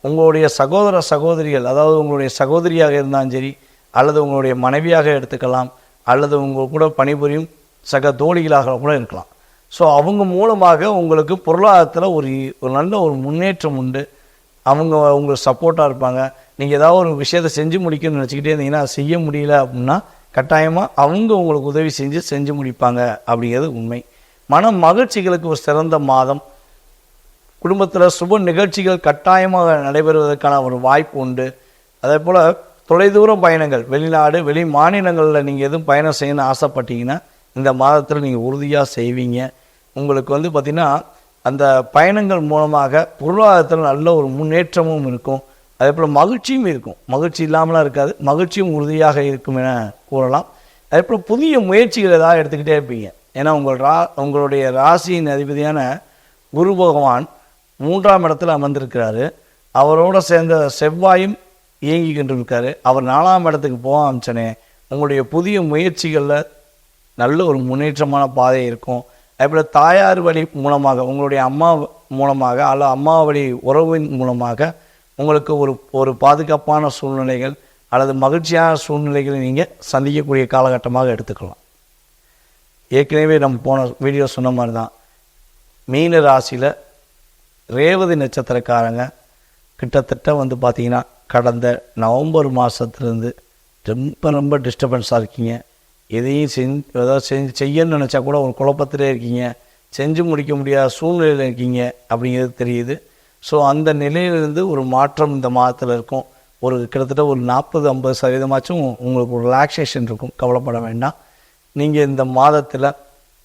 உங்களுடைய சகோதரிகள், அதாவது உங்களுடைய சகோதரியாக இருந்தாலும் சரி, அல்லது உங்களுடைய மனைவியாக எடுத்துக்கலாம், அல்லது உங்கள் கூட பணிபுரியும் சக தோழிகளாக கூட இருக்கலாம். ஸோ அவங்க மூலமாக உங்களுக்கு பொருளாதாரத்தில் ஒரு நல்ல ஒரு முன்னேற்றம் உண்டு. அவங்க உங்களுக்கு சப்போர்ட்டாக இருப்பாங்க. நீங்கள் ஏதாவது ஒரு விஷயத்தை செஞ்சு முடிக்கணும்னு நினச்சிக்கிட்டே இருந்தீங்கன்னா செய்ய முடியல அப்படின்னா கட்டாயமாக அவங்க உங்களுக்கு உதவி செஞ்சு முடிப்பாங்க அப்படிங்கிறது உண்மை. மன மகிழ்ச்சிகளுக்கு ஒரு சிறந்த மாதம். குடும்பத்தில் சுப நிகழ்ச்சிகள் கட்டாயமாக நடைபெறுவதற்கான ஒரு வாய்ப்பு உண்டு. அதே போல் தொலைதூர பயணங்கள், வெளிநாடு வெளி மாநிலங்களில் நீங்கள் எதுவும் பயணம் செய்யணும்னு ஆசைப்பட்டீங்கன்னா இந்த மாதத்தில் நீங்கள் உறுதியாக செய்வீங்க. உங்களுக்கு பார்த்திங்கன்னா அந்த பயணங்கள் மூலமாக பொருளாதாரத்தில் நல்ல ஒரு முன்னேற்றமும் இருக்கும். அதே போல் மகிழ்ச்சியும் இருக்கும். மகிழ்ச்சி இல்லாமலாம் இருக்காது, மகிழ்ச்சியும் உறுதியாக இருக்கும் என கூறலாம். அதே போல் புதிய முயற்சிகள் ஏதாவது எடுத்துக்கிட்டே இருப்பீங்க. ஏன்னா உங்களுடைய ராசியின் அதிபதியான குரு பகவான் 3ஆம் இடத்துல அமர்ந்திருக்கிறாரு. அவரோட சேர்ந்த செவ்வாயும் இயங்கிக்கிட்டு இருக்காரு. அவர் 4ஆம் இடத்துக்கு போக ஆரம்பிச்சனே உங்களுடைய புதிய முயற்சிகளில் நல்ல ஒரு முன்னேற்றமான பாதை இருக்கும். அதேபோல் தாயார் வழி மூலமாக, உங்களுடைய அம்மா மூலமாக அல்ல அம்மா வழி உறவின் மூலமாக உங்களுக்கு ஒரு பாதுகாப்பான சூழ்நிலைகள் அல்லது மகிழ்ச்சியான சூழ்நிலைகளை நீங்கள் சந்திக்கக்கூடிய காலகட்டமாக எடுத்துக்கலாம். ஏற்கனவே நம்ம போன வீடியோ சொன்ன மாதிரி தான், மீன ராசியில் ரேவதி நட்சத்திரக்காரங்க கிட்டத்தட்ட பார்த்திங்கன்னா கடந்த நவம்பர் மாதத்துலேருந்து ரொம்ப டிஸ்டர்பன்ஸாக இருக்கீங்க. எதையும் செய்யணும்னு நினச்சா கூட ஒரு குழப்பத்திலே இருக்கீங்க. செஞ்சு முடிக்க முடியாத சூழ்நிலையில் இருக்கீங்க அப்படிங்கிறது தெரியுது. ஸோ அந்த நிலையிலிருந்து ஒரு மாற்றம் இந்த மாதத்தில் இருக்கும். கிட்டத்தட்ட ஒரு 40-50% உங்களுக்கு ஒரு ரிலாக்ஸேஷன் இருக்கும். கவலைப்பட வேண்டாம். நீங்கள் இந்த மாதத்தில்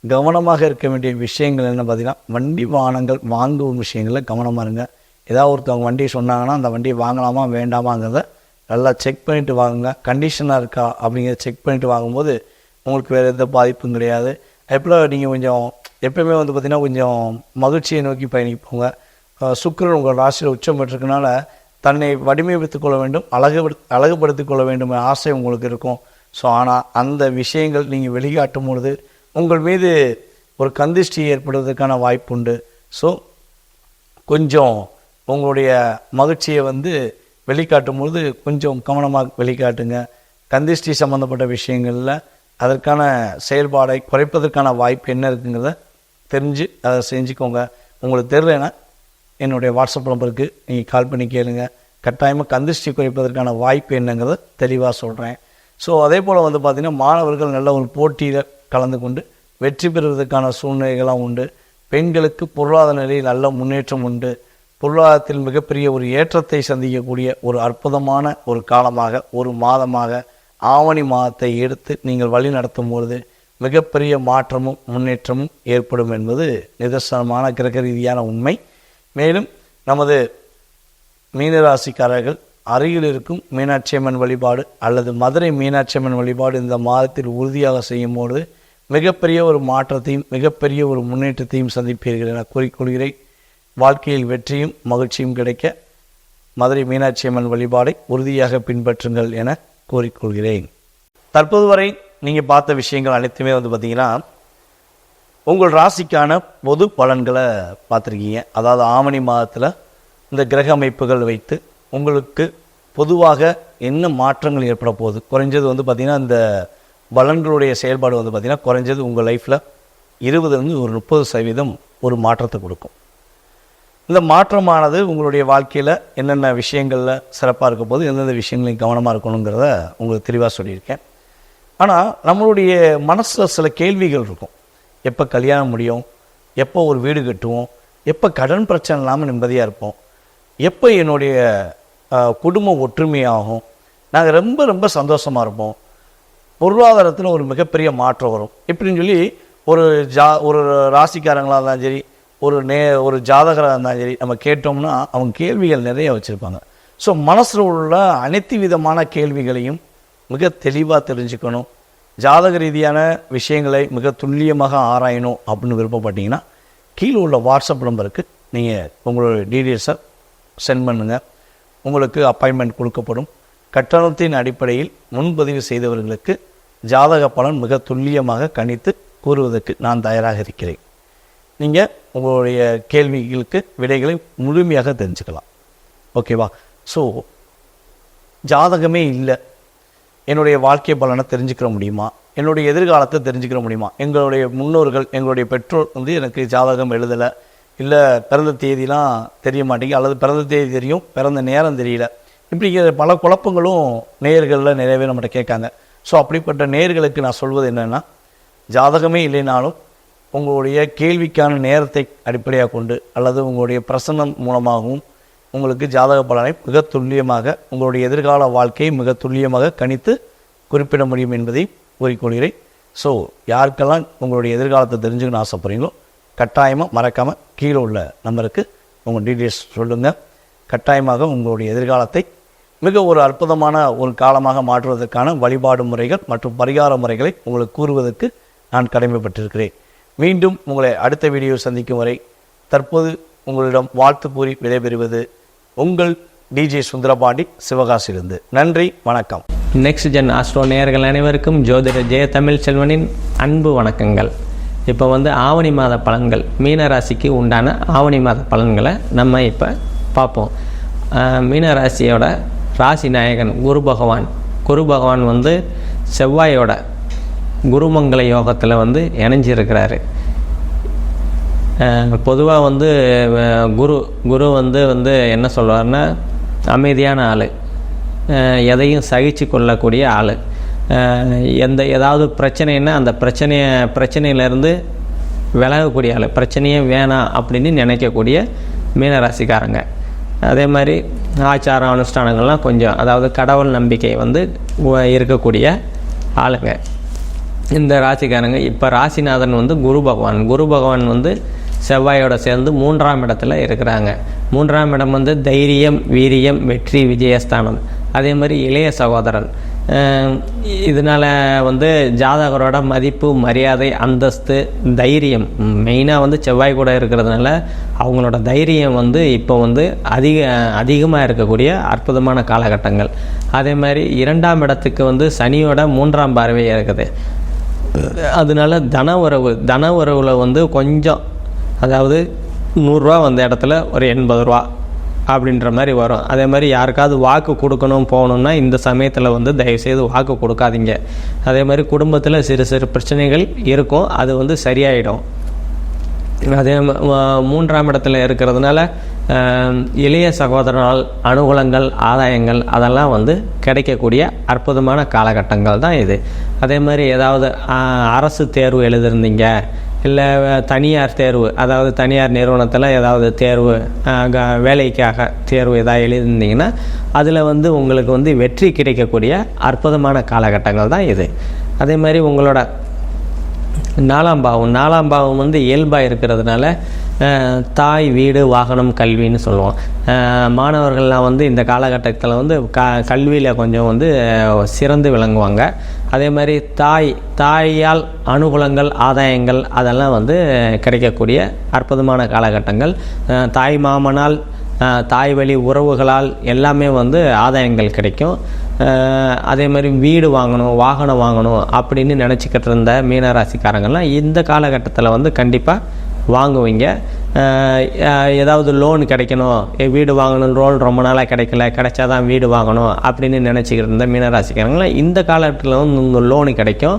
கவனமாக இருக்க வேண்டிய விஷயங்கள் என்ன பார்த்தீங்கன்னா, வண்டி வாகனங்கள் வாங்கும் விஷயங்களில் கவனமாக இருங்க. ஏதாவது ஒருத்தவங்க வண்டி சொன்னாங்கன்னா அந்த வண்டியை வாங்கலாமா வேண்டாமாங்கிறத நல்லா செக் பண்ணிவிட்டு வாங்குங்க. கண்டிஷனாக இருக்கா அப்படிங்கிறத செக் பண்ணிவிட்டு வாங்கும்போது உங்களுக்கு வேறு எந்த பாதிப்பும் கிடையாது. அதுபோல் நீங்கள் கொஞ்சம் எப்போயுமே பார்த்திங்கன்னா கொஞ்சம் மகிழ்ச்சியை நோக்கி பயணிப்போங்க. சுக்கிரன் உங்கள் ராசியில் உச்சம் பெற்றிருக்கனால தன்னை வடிவமைத்துக் கொள்ள வேண்டும், அழகுபடுத்திக் கொள்ள வேண்டும் ஆசை உங்களுக்கு இருக்கும். ஸோ ஆனால் அந்த விஷயங்கள் நீங்கள் வெளிக்காட்டும் பொழுது உங்கள் மீது ஒரு கந்திஷ்டி ஏற்படுவதற்கான வாய்ப்பு உண்டு. ஸோ கொஞ்சம் உங்களுடைய மகிழ்ச்சியை வெளிக்காட்டும் பொழுது கொஞ்சம் கவனமாக வெளிக்காட்டுங்க. கந்திஷ்டி சம்மந்தப்பட்ட விஷயங்களில் அதற்கான செயல்பாடை குறைப்பதற்கான வாய்ப்பு என்ன இருக்குங்கிறத தெரிஞ்சு அதை செஞ்சுக்கோங்க. உங்களுக்கு தெரியலன்னா என்னுடைய வாட்ஸ்அப் நம்பருக்கு நீங்கள் கால் பண்ணி கேளுங்க. கட்டாயமாக கந்திஷ்டி குறைப்பதற்கான வாய்ப்பு என்னங்கிறத தெளிவாக சொல்கிறேன். ஸோ அதே போல் பார்த்திங்கன்னா மாணவர்கள் நல்ல ஒரு போட்டியில் கலந்து கொண்டு வெற்றி பெறுவதற்கான சூழ்நிலைகளாக உண்டு. பெண்களுக்கு பொருளாதார நிலையில் நல்ல முன்னேற்றம் உண்டு. பொருளாதாரத்தில் மிகப்பெரிய ஒரு ஏற்றத்தை சந்திக்கக்கூடிய ஒரு அற்புதமான ஒரு காலமாக, ஒரு மாதமாக ஆவணி மாதத்தை எடுத்து நீங்கள் வழி நடத்தும் பொழுது மிகப்பெரிய மாற்றமும் முன்னேற்றமும் ஏற்படும் என்பது நிதர்சனமான கிரக ரீதியான உண்மை. மேலும் நமது மீனராசிக்காரர்கள் அருகில் இருக்கும் மீனாட்சி அம்மன் வழிபாடு அல்லது மதுரை மீனாட்சி அம்மன் வழிபாடு இந்த மாதத்தில் உறுதியாக செய்யும்போது மிகப்பெரிய ஒரு மாற்றத்தையும் மிகப்பெரிய ஒரு முன்னேற்றத்தையும் சந்திப்பீர்கள் என கூறிக்கொள்கிறேன். வாழ்க்கையில் வெற்றியும் மகிழ்ச்சியும் கிடைக்க மதுரை மீனாட்சி அம்மன் வழிபாடை உறுதியாக பின்பற்றுங்கள் என கூறிக்கொள்கிறேன். தற்போது வரை நீங்கள் பார்த்த விஷயங்கள் அனைத்துமே பார்த்திங்கன்னா உங்கள் ராசிக்கான பொது பலன்களை பார்த்துருக்கீங்க. அதாவது ஆவணி மாதத்தில் இந்த கிரக அமைப்புகள் வைத்து உங்களுக்கு பொதுவாக என்ன மாற்றங்கள் ஏற்பட போகுது, குறைஞ்சது பார்த்திங்கன்னா இந்த பலன்களுடைய செயல்பாடு பார்த்திங்கன்னா குறைஞ்சது உங்கள் லைஃப்பில் 20 ஒரு 30% ஒரு மாற்றத்தை கொடுக்கும். இந்த மாற்றமானது உங்களுடைய வாழ்க்கையில் என்னென்ன விஷயங்களில் சிறப்பாக இருக்க போது, எந்தெந்த விஷயங்களையும் கவனமாக இருக்கணுங்கிறத உங்களுக்கு தெளிவாக சொல்லியிருக்கேன். ஆனால் நம்மளுடைய மனசில் சில கேள்விகள் இருக்கும். எப்போ கல்யாணம் முடியும், எப்போ ஒரு வீடு கட்டுவோம், எப்போ கடன் பிரச்சனை இல்லாமல் நிம்மதியாக இருப்போம், எப்போ என்னுடைய குடும்பம் ஒற்றுமையாகும், நாங்கள் ரொம்ப சந்தோஷமாக இருப்போம், பொருளாதாரத்தில் ஒரு மிகப்பெரிய மாற்றம் வரும் இப்படின்னு சொல்லி ஒரு ராசிக்காரங்களாக இருந்தாலும் சரி, ஒரு ஜாதகராக இருந்தாலும் சரி நம்ம கேட்டோம்னா அவங்க கேள்விகள் நிறைய வச்சுருப்பாங்க. ஸோ மனசில் உள்ள அனைத்து விதமான கேள்விகளையும் மிக தெளிவாக தெரிஞ்சுக்கணும், ஜாதக ரீதியான விஷயங்களை மிக துல்லியமாக ஆராயணும் அப்படின்னு விருப்பப்பட்டீங்கன்னா கீழே உள்ள வாட்ஸ்அப் நம்பருக்கு நீங்கள் உங்களுடைய டீட்டெயில்ஸை சென்ட் பண்ணுங்கள். உங்களுக்கு அப்பாயின்மெண்ட் கொடுக்கப்படும். கட்டணத்தின் அடிப்படையில் முன்பதிவு செய்தவர்களுக்கு ஜாதக பலன் மிக துல்லியமாக கணித்து கூறுவதற்கு நான் தயாராக இருக்கிறேன். நீங்கள் உங்களுடைய கேள்விகளுக்கு விடைகளை முழுமையாக தெரிஞ்சுக்கலாம். ஓகேவா? ஸோ ஜாதகமே இல்லை, என்னுடைய வாழ்க்கை பலனை தெரிஞ்சுக்கிற முடியுமா, என்னுடைய எதிர்காலத்தை தெரிஞ்சுக்கிற முடியுமா? எங்களுடைய முன்னோர்கள், எங்களுடைய பெற்றோர் வந்து எனக்கு ஜாதகம் எழுதலை, இல்லை பிறந்த தேதிலாம் தெரிய மாட்டேங்குது, அல்லது பிறந்த தேதி தெரியும், பிறந்த நேரம் தெரியல, இப்படி பல குழப்பங்களும் நேயர்களில் நிறையவே நம்மகிட்ட கேட்காங்க. ஸோ அப்படிப்பட்ட நேயர்களுக்கு நான் சொல்வது என்னென்னா, ஜாதகமே இல்லைனாலும் உங்களுடைய கேள்விக்கான நேரத்தை அடிப்படையாக கொண்டு அல்லது உங்களுடைய பிரசன்னம் மூலமாகவும் உங்களுக்கு ஜாதக பலனை மிக துல்லியமாக, உங்களுடைய எதிர்கால வாழ்க்கையை மிக துல்லியமாக கணித்து குறிப்பிட முடியும் என்பதை கூறிக்கொள்கிறேன். ஸோ யாருக்கெல்லாம் உங்களுடைய எதிர்காலத்தை தெரிஞ்சுக்கணும்னு ஆசைப்படுறீங்களோ கட்டாயமாக மறக்காமல் கீழே உள்ள நம்பருக்கு உங்கள் டீட்டெயில்ஸ் சொல்லுங்கள். கட்டாயமாக உங்களுடைய எதிர்காலத்தை மிக ஒரு அற்புதமான ஒரு காலமாக மாற்றுவதற்கான வழிபாடு முறைகள் மற்றும் பரிகார முறைகளை உங்களுக்கு கூறுவதற்கு நான் கடமைப்பட்டிருக்கிறேன். மீண்டும் உங்களை அடுத்த வீடியோ சந்திக்கும் வரை தற்போது உங்களிடம் வாழ்த்து கூறி விடைபெறுவது உங்கள் டிஜே சுந்தரபாண்டி, சிவகாசியிலிருந்து. நன்றி, வணக்கம். நெக்ஸ்ட் ஜென் ஆஸ்ட்ரோ நேயர்கள் அனைவருக்கும் ஜோதிடர் ஜெய தமிழ் செல்வனின் அன்பு வணக்கங்கள். இப்போ ஆவணி மாத பலன்கள், மீன ராசிக்கு உண்டான ஆவணி மாத பலன்களை நம்ம இப்போ பார்ப்போம். மீன ராசியோட ராசி நாயகன் குரு பகவான் செவ்வாயோட குருமங்கள யோகத்தில் இணைஞ்சிருக்கிறாரு. பொதுவாக குரு என்ன சொல்வார்னா, அமைதியான ஆள், எதையும் சகிச்சு கொள்ளக்கூடிய ஆள், ஏதாவது பிரச்சனைன்னா அந்த பிரச்சனையிலேருந்து விலகக்கூடிய ஆள், பிரச்சனையே வேணாம் அப்படின்னு நினைக்கக்கூடிய மீனராசிக்காரங்க. அதே மாதிரி ஆச்சாரம் அனுஷ்டானங்கள்லாம் கொஞ்சம், அதாவது கடவுள் நம்பிக்கை இருக்கக்கூடிய ஆளுங்க இந்த ராசிக்காரங்க. இப்போ ராசிநாதன் குரு பகவான் செவ்வாயோட சேர்ந்து 3ஆம் இடத்துல இருக்கிறாங்க. 3ஆம் இடம் தைரியம், வீரியம், வெற்றி, விஜயஸ்தானம். அதே மாதிரி இளைய சகோதரன். இதனால் ஜாதகரோட மதிப்பு, மரியாதை, அந்தஸ்து, தைரியம், மெயினாக செவ்வாய் கூட இருக்கிறதுனால அவங்களோட தைரியம் இப்போ அதிகமாக இருக்கக்கூடிய அற்புதமான காலகட்டங்கள். அதே மாதிரி 2ஆம் இடத்துக்கு சனியோட 3ஆம் பார்வையாக இருக்குது. அதனால தன உறவில் கொஞ்சம், அதாவது 100 ரூபா வந்த இடத்துல ஒரு 80 ரூபா அப்படின்ற மாதிரி வரும். அதே மாதிரி யாருக்காவது வாக்கு கொடுக்கணும் போகணுன்னா இந்த சமயத்தில் தயவுசெய்து வாக்கு கொடுக்காதீங்க. அதே மாதிரி குடும்பத்தில் சிறு சிறு பிரச்சனைகள் இருக்கும், அது சரியாயிடும். அதே 3ஆம் இடத்துல இருக்கிறதுனால இளைய சகோதரனால் அனுகூலங்கள், ஆதாயங்கள் அதெல்லாம் கிடைக்கக்கூடிய அற்புதமான காலகட்டங்கள் தான் இது. அதே மாதிரி ஏதாவது அரசு தேர்வு எழுதிருந்தீங்க, இல்லை தனியார் தேர்வு, அதாவது தனியார் நிறுவனத்தில் ஏதாவது தேர்வு, வேலைக்காக தேர்வு ஏதாவது எழுதியிருந்தீங்கன்னா அதில் உங்களுக்கு வெற்றி கிடைக்கக்கூடிய அற்புதமான காலகட்டங்கள் தான் இது. அதே மாதிரி உங்களோட 4ஆம் பாவம் இயல்பாக இருக்கிறதுனால தாய், வீடு, வாகனம், கல்வின்னு சொல்லுவோம். மாணவர்கள்லாம் இந்த காலகட்டத்தில் கல்வியில் கொஞ்சம் சிறந்து விளங்குவாங்க. அதே மாதிரி தாயால் அனுகூலங்கள், ஆதாயங்கள் அதெல்லாம் கிடைக்கக்கூடிய அற்புதமான காலகட்டங்கள். தாய் மாமனால், தாய் வழி உறவுகளால் எல்லாமே ஆதாயங்கள் கிடைக்கும். அதே மாதிரி வீடு வாங்கணும், வாகனம் வாங்கணும் அப்படின்னு நினச்சிக்கிட்டு இருந்த மீனராசிக்காரங்கள்லாம் இந்த காலகட்டத்தில் கண்டிப்பாக வாங்குவீங்க. ஏதாவது லோன் கிடைக்கணும், வீடு வாங்கணும், லோன் ரொம்ப நாளாக கிடைச்சாதான் வீடு வாங்கணும் அப்படின்னு நினச்சிக்கிட்டு இருந்த மீனராசிக்காரங்களாம் இந்த காலகட்டத்தில் லோனு கிடைக்கும்.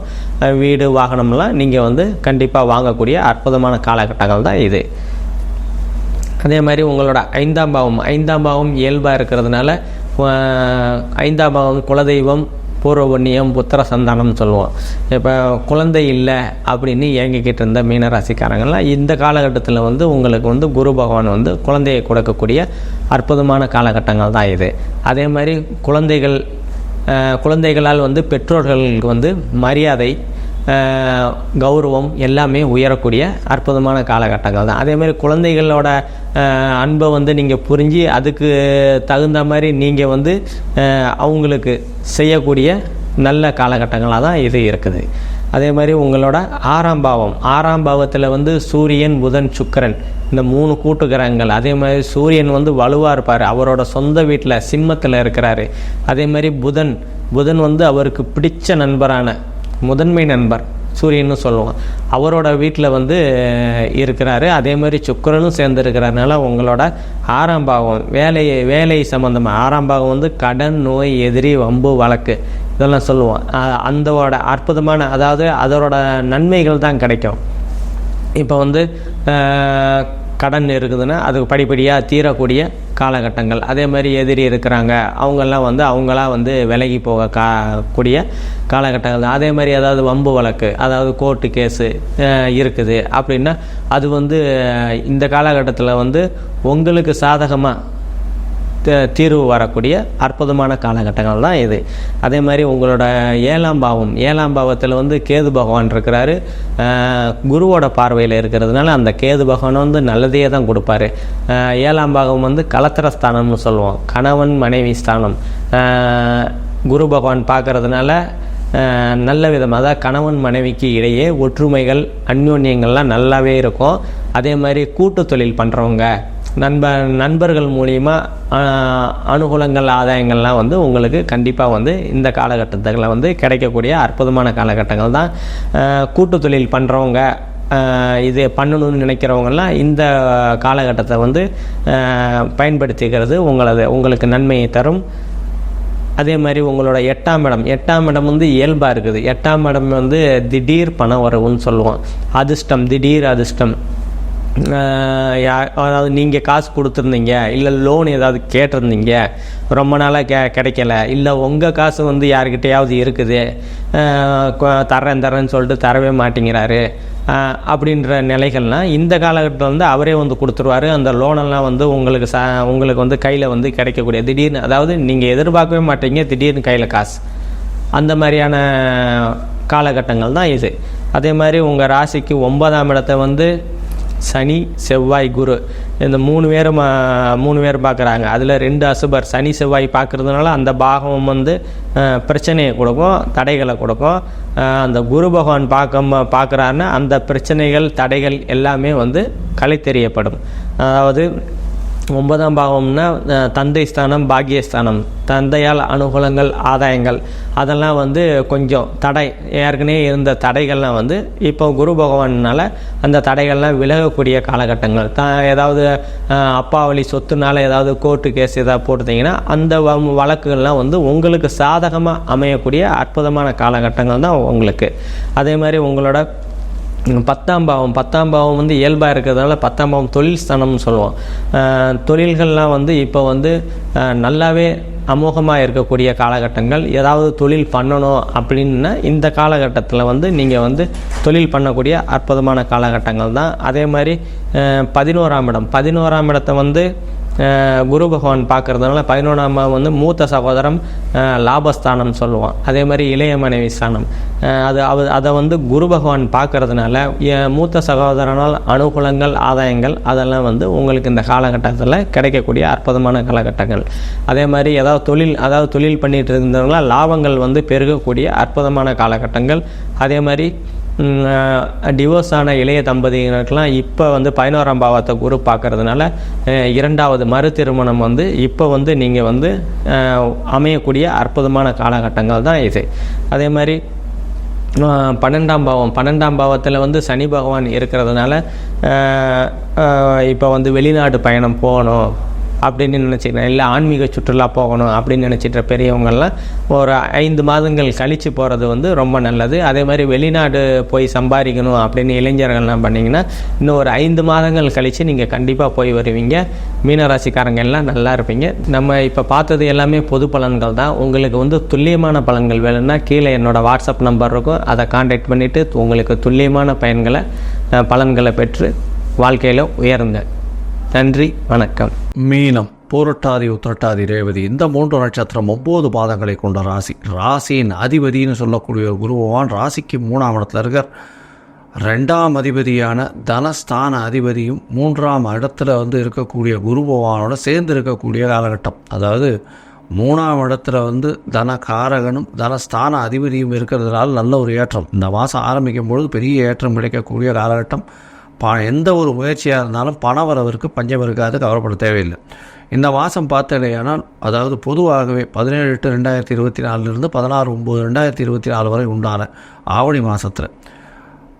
வீடு வாகனம்லாம் நீங்கள் கண்டிப்பாக வாங்கக்கூடிய அற்புதமான காலகட்டங்கள் தான் இது. அதே மாதிரி உங்களோட 5ஆம் பாவம் இயல்பாக இருக்கிறதுனால 5ஆம் பாவம் குலதெய்வம், பூர்வ புண்ணியம், புத்திர சந்தானம்னு சொல்லுவோம். இப்போ குழந்தை இல்லை அப்படின்னு இயங்கிக்கிட்டு இருந்த மீனராசிக்காரங்கள்லாம் இந்த காலகட்டத்தில் உங்களுக்கு குரு பகவான் குழந்தையை கொடுக்கக்கூடிய அற்புதமான காலகட்டங்கள் தான் இது. அதே மாதிரி குழந்தைகளால் பெற்றோர்களுக்கு மரியாதை, கௌரவம் எல்லாமே உயரக்கூடிய அற்புதமான காலகட்டங்கள் தான். அதே மாதிரி குழந்தைகளோட அன்பை நீங்கள் புரிஞ்சு அதுக்கு தகுந்த மாதிரி நீங்கள் அவங்களுக்கு செய்யக்கூடிய நல்ல காலகட்டங்களாக தான் இது இருக்குது. அதே மாதிரி உங்களோட 6ஆம் பாவம், 6ஆம் பாவத்தில் வந்து சூரியன், புதன், சுக்கிரன் இந்த 3 கூட்டு கிரகங்கள். அதே மாதிரி சூரியன் வந்து வலுவாக இருப்பார், அவரோட சொந்த வீட்டில் சிம்மத்தில் இருக்கிறாரு. அதே மாதிரி புதன் வந்து அவருக்கு பிடிச்ச நண்பரான முதன்மை நண்பர் சூரியன்னு சொல்லுவோம், அவரோட வீட்டில் வந்து இருக்கிறாரு. அதே மாதிரி சுக்கிரனும் சேர்ந்து இருக்கிறதுனால உங்களோட 6ஆம் பாவம் வேலை சம்மந்தமாக 6ஆம் பாவம் வந்து கடன், நோய், எதிரி, வம்பு, வழக்கு இதெல்லாம் சொல்லுவோம். அந்தோட அற்புதமான, அதாவது அதோட நன்மைகள் தான் கிடைக்கும். இப்போ வந்து கடன் இருக்குதுன்னா அது படிப்படியாக தீரக்கூடிய காலகட்டங்கள். அதே மாதிரி எதிரி இருக்கிறாங்க, அவங்களாம் வந்து விலகி போக கூடிய காலகட்டங்கள். அதே மாதிரி ஏதாவது வம்பு வழக்கு, அதாவது கோர்ட்டு கேஸு இருக்குது அப்படின்னா அது வந்து இந்த காலகட்டத்தில் வந்து உங்களுக்கு சாதகமாக தீர்வு வரக்கூடிய அற்புதமான காலகட்டங்கள் தான் இது. அதே மாதிரி உங்களோட 7ஆம் பாவத்தில் வந்து கேது பகவான் இருக்கிறாரு, குருவோட பார்வையில் இருக்கிறதுனால அந்த கேது பகவான் வந்து நல்லதையே தான் கொடுப்பாரு. 7ஆம் பாவம் வந்து கலத்திர ஸ்தானம்னு சொல்லுவோம், கணவன் மனைவி ஸ்தானம். குரு பகவான் பார்க்கறதுனால நல்ல விதமாக, அதாவது கணவன் மனைவிக்கு இடையே ஒற்றுமைகள், அந்யோன்யங்கள்லாம் நல்லாவே இருக்கும். அதே மாதிரி கூட்டு தொழில் பண்ணுறவங்க, நண்பர்கள் மூலிமா அனுகூலங்கள், ஆதாயங்கள்லாம் வந்து உங்களுக்கு கண்டிப்பாக வந்து இந்த காலகட்டத்தில் வந்து கிடைக்கக்கூடிய அற்புதமான காலகட்டங்கள் தான். கூட்டு தொழில் பண்ணுறவங்க, இது பண்ணணும்னு நினைக்கிறவங்கெல்லாம் இந்த காலகட்டத்தை வந்து பயன்படுத்திக்கிறது உங்களுக்கு நன்மையை தரும். அதே மாதிரி உங்களோட 8ஆம் இடம் வந்து இயல்பாக இருக்குது. 8ஆம் இடம் வந்து திடீர் பண வரவுன்னு சொல்லுவோம், அதிர்ஷ்டம், திடீர் அதிர்ஷ்டம். அதாவது நீங்கள் காசு கொடுத்துருந்தீங்க, இல்லை லோன் ஏதாவது கேட்டிருந்தீங்க, ரொம்ப நாளாக கிடைக்கல, இல்லை உங்கள் காசு வந்து யார்கிட்டையாவது இருக்குது, தரேன்னு சொல்லிட்டு தரவே மாட்டேங்கிறாரு அப்படின்ற நிலைகள்லாம் இந்த காலகட்டத்தில் வந்து அவரே வந்து கொடுத்துருவாரு. அந்த லோனெல்லாம் வந்து உங்களுக்கு வந்து கையில் வந்து கிடைக்கக்கூடிய திடீர்னு, அதாவது நீங்கள் எதிர்பார்க்கவே மாட்டீங்க, திடீர்னு கையில் காசு, அந்த மாதிரியான காலகட்டங்கள் தான் இது. அதே மாதிரி உங்கள் ராசிக்கு 9ஆம் இடத்தை வந்து சனி, செவ்வாய், குரு இந்த 3 பேர் பார்க்குறாங்க. அதில் 2 அசுபர். சனி செவ்வாய் பார்க்குறதுனால அந்த பாகம் வந்து பிரச்சனையை கொடுக்கும், தடைகளை கொடுக்கும். அந்த குரு பகவான் பார்க்குறாருன்னா அந்த பிரச்சனைகள், தடைகள் எல்லாமே வந்து கலைத்தெறியப்படும். அதாவது 9ஆம் பாவம்னா தந்தை ஸ்தானம், பாக்கியஸ்தானம், தந்தையால் அனுகூலங்கள், ஆதாயங்கள், அதெல்லாம் வந்து கொஞ்சம் தடை, ஏற்கனவே இருந்த தடைகள்லாம் வந்து இப்போ குரு பகவானால் அந்த தடைகள்லாம் விலகக்கூடிய காலகட்டங்கள். ஏதாவது அப்பா வழி சொத்துனால ஏதாவது கோர்ட்டு கேஸ் ஏதாவது போட்டுட்டிங்கன்னா அந்த வழக்குகள்லாம் வந்து உங்களுக்கு சாதகமாக அமையக்கூடிய அற்புதமான காலகட்டங்கள் தான் உங்களுக்கு. அதே மாதிரி உங்களோட 10ஆம் பாவம் வந்து இயல்பாக இருக்கிறதுனால 10ஆம் பாவம் தொழில் ஸ்தானம்னு சொல்லுவோம். தொழில்கள்லாம் வந்து இப்போ வந்து நல்லாவே அமோகமாக இருக்கக்கூடிய காலகட்டங்கள். ஏதாவது தொழில் பண்ணணும் அப்படின்னா இந்த காலகட்டத்தில் வந்து நீங்கள் வந்து தொழில் பண்ணக்கூடிய அற்புதமான காலகட்டங்கள் தான். அதே மாதிரி 11ஆம் இடத்தை வந்து குரு பகவான் பார்க்கறதுனால 11ஆம் வந்து மூத்த சகோதரம், லாபஸ்தானம் சொல்லுவோம். அதே மாதிரி இளைய மனைவி ஸ்தானம், அதை வந்து குரு பகவான் பார்க்கறதுனால மூத்த சகோதரனால் அனுகூலங்கள், ஆதாயங்கள் அதெல்லாம் வந்து உங்களுக்கு இந்த காலகட்டத்தில் கிடைக்கக்கூடிய அற்புதமான காலகட்டங்கள். அதே மாதிரி ஏதாவது தொழில் பண்ணிட்டு இருந்தவங்களா லாபங்கள் வந்து பெருகக்கூடிய அற்புதமான காலகட்டங்கள். அதே மாதிரி டிவோர்ஸ் ஆன இளைய தம்பதியினருக்கெல்லாம் இப்போ வந்து 11ஆம் பாவத்தை குரு பார்க்கறதுனால 2வது மறு திருமணம் வந்து இப்போ வந்து நீங்கள் வந்து அமையக்கூடிய அற்புதமான காலகட்டங்கள் தான் இது. அதே மாதிரி 12ஆம் பாவத்தில் வந்து சனி பகவான் இருக்கிறதுனால இப்போ வந்து வெளிநாடு பயணம் போகணும் அப்படின்னு நினச்சிக்கிறேன், இல்லை ஆன்மீக சுற்றுலா போகணும் அப்படின்னு நினச்சிட்ற பெரியவங்கள்லாம் ஒரு 5 மாதங்கள் கழித்து போகிறது வந்து ரொம்ப நல்லது. அதே மாதிரி வெளிநாடு போய் சம்பாதிக்கணும் அப்படின்னு இளைஞர்கள்லாம் பண்ணிங்கன்னா இன்னும் ஒரு 5 மாதங்கள் கழித்து நீங்கள் கண்டிப்பாக போய் வருவீங்க. மீனராசிக்காரங்க எல்லாம் நல்லா இருப்பீங்க. நம்ம இப்போ பார்த்தது எல்லாமே பொது பலன்கள் தான். உங்களுக்கு வந்து துல்லியமான பலன்கள் வேணும்னா கீழே என்னோடய வாட்ஸ்அப் நம்பர் இருக்கும், அதை கான்டாக்ட் பண்ணிவிட்டு உங்களுக்கு துல்லியமான பலன்களை பெற்று வாழ்க்கையில் உயருங்க. நன்றி, வணக்கம். மீனம், பூரட்டாதி, உத்திரட்டாதி, ரேவதி இந்த 3 நட்சத்திரம் 9 பாதங்களை கொண்ட ராசியின் அதிபதினு சொல்லக்கூடிய குரு பகவான் ராசிக்கு 3ஆம் இடத்துல இருக்கார். 2ஆம் அதிபதியான தனஸ்தான அதிபதியும் 3ஆம் இடத்துல வந்து இருக்கக்கூடிய குரு பகவானோட சேர்ந்து இருக்கக்கூடிய காலகட்டம். அதாவது 3ஆம் இடத்துல வந்து தனகாரகனும் தனஸ்தான அதிபதியும் இருக்கிறதுனால நல்ல ஒரு ஏற்றம். இந்த மாதம் ஆரம்பிக்கும் பொழுது பெரிய ஏற்றம் கிடைக்கக்கூடிய காலகட்டம். எந்த ஒரு முயற்சியாக இருந்தாலும் பணவரவிற்கு பஞ்சம் இருக்காது, கவலைப்பட தேவையில்லை. இந்த மாதம் பார்த்தலையானால் அதாவது பொதுவாகவே 17/8/2024 16/9/2024 வரை உண்டான ஆவணி மாதத்தில்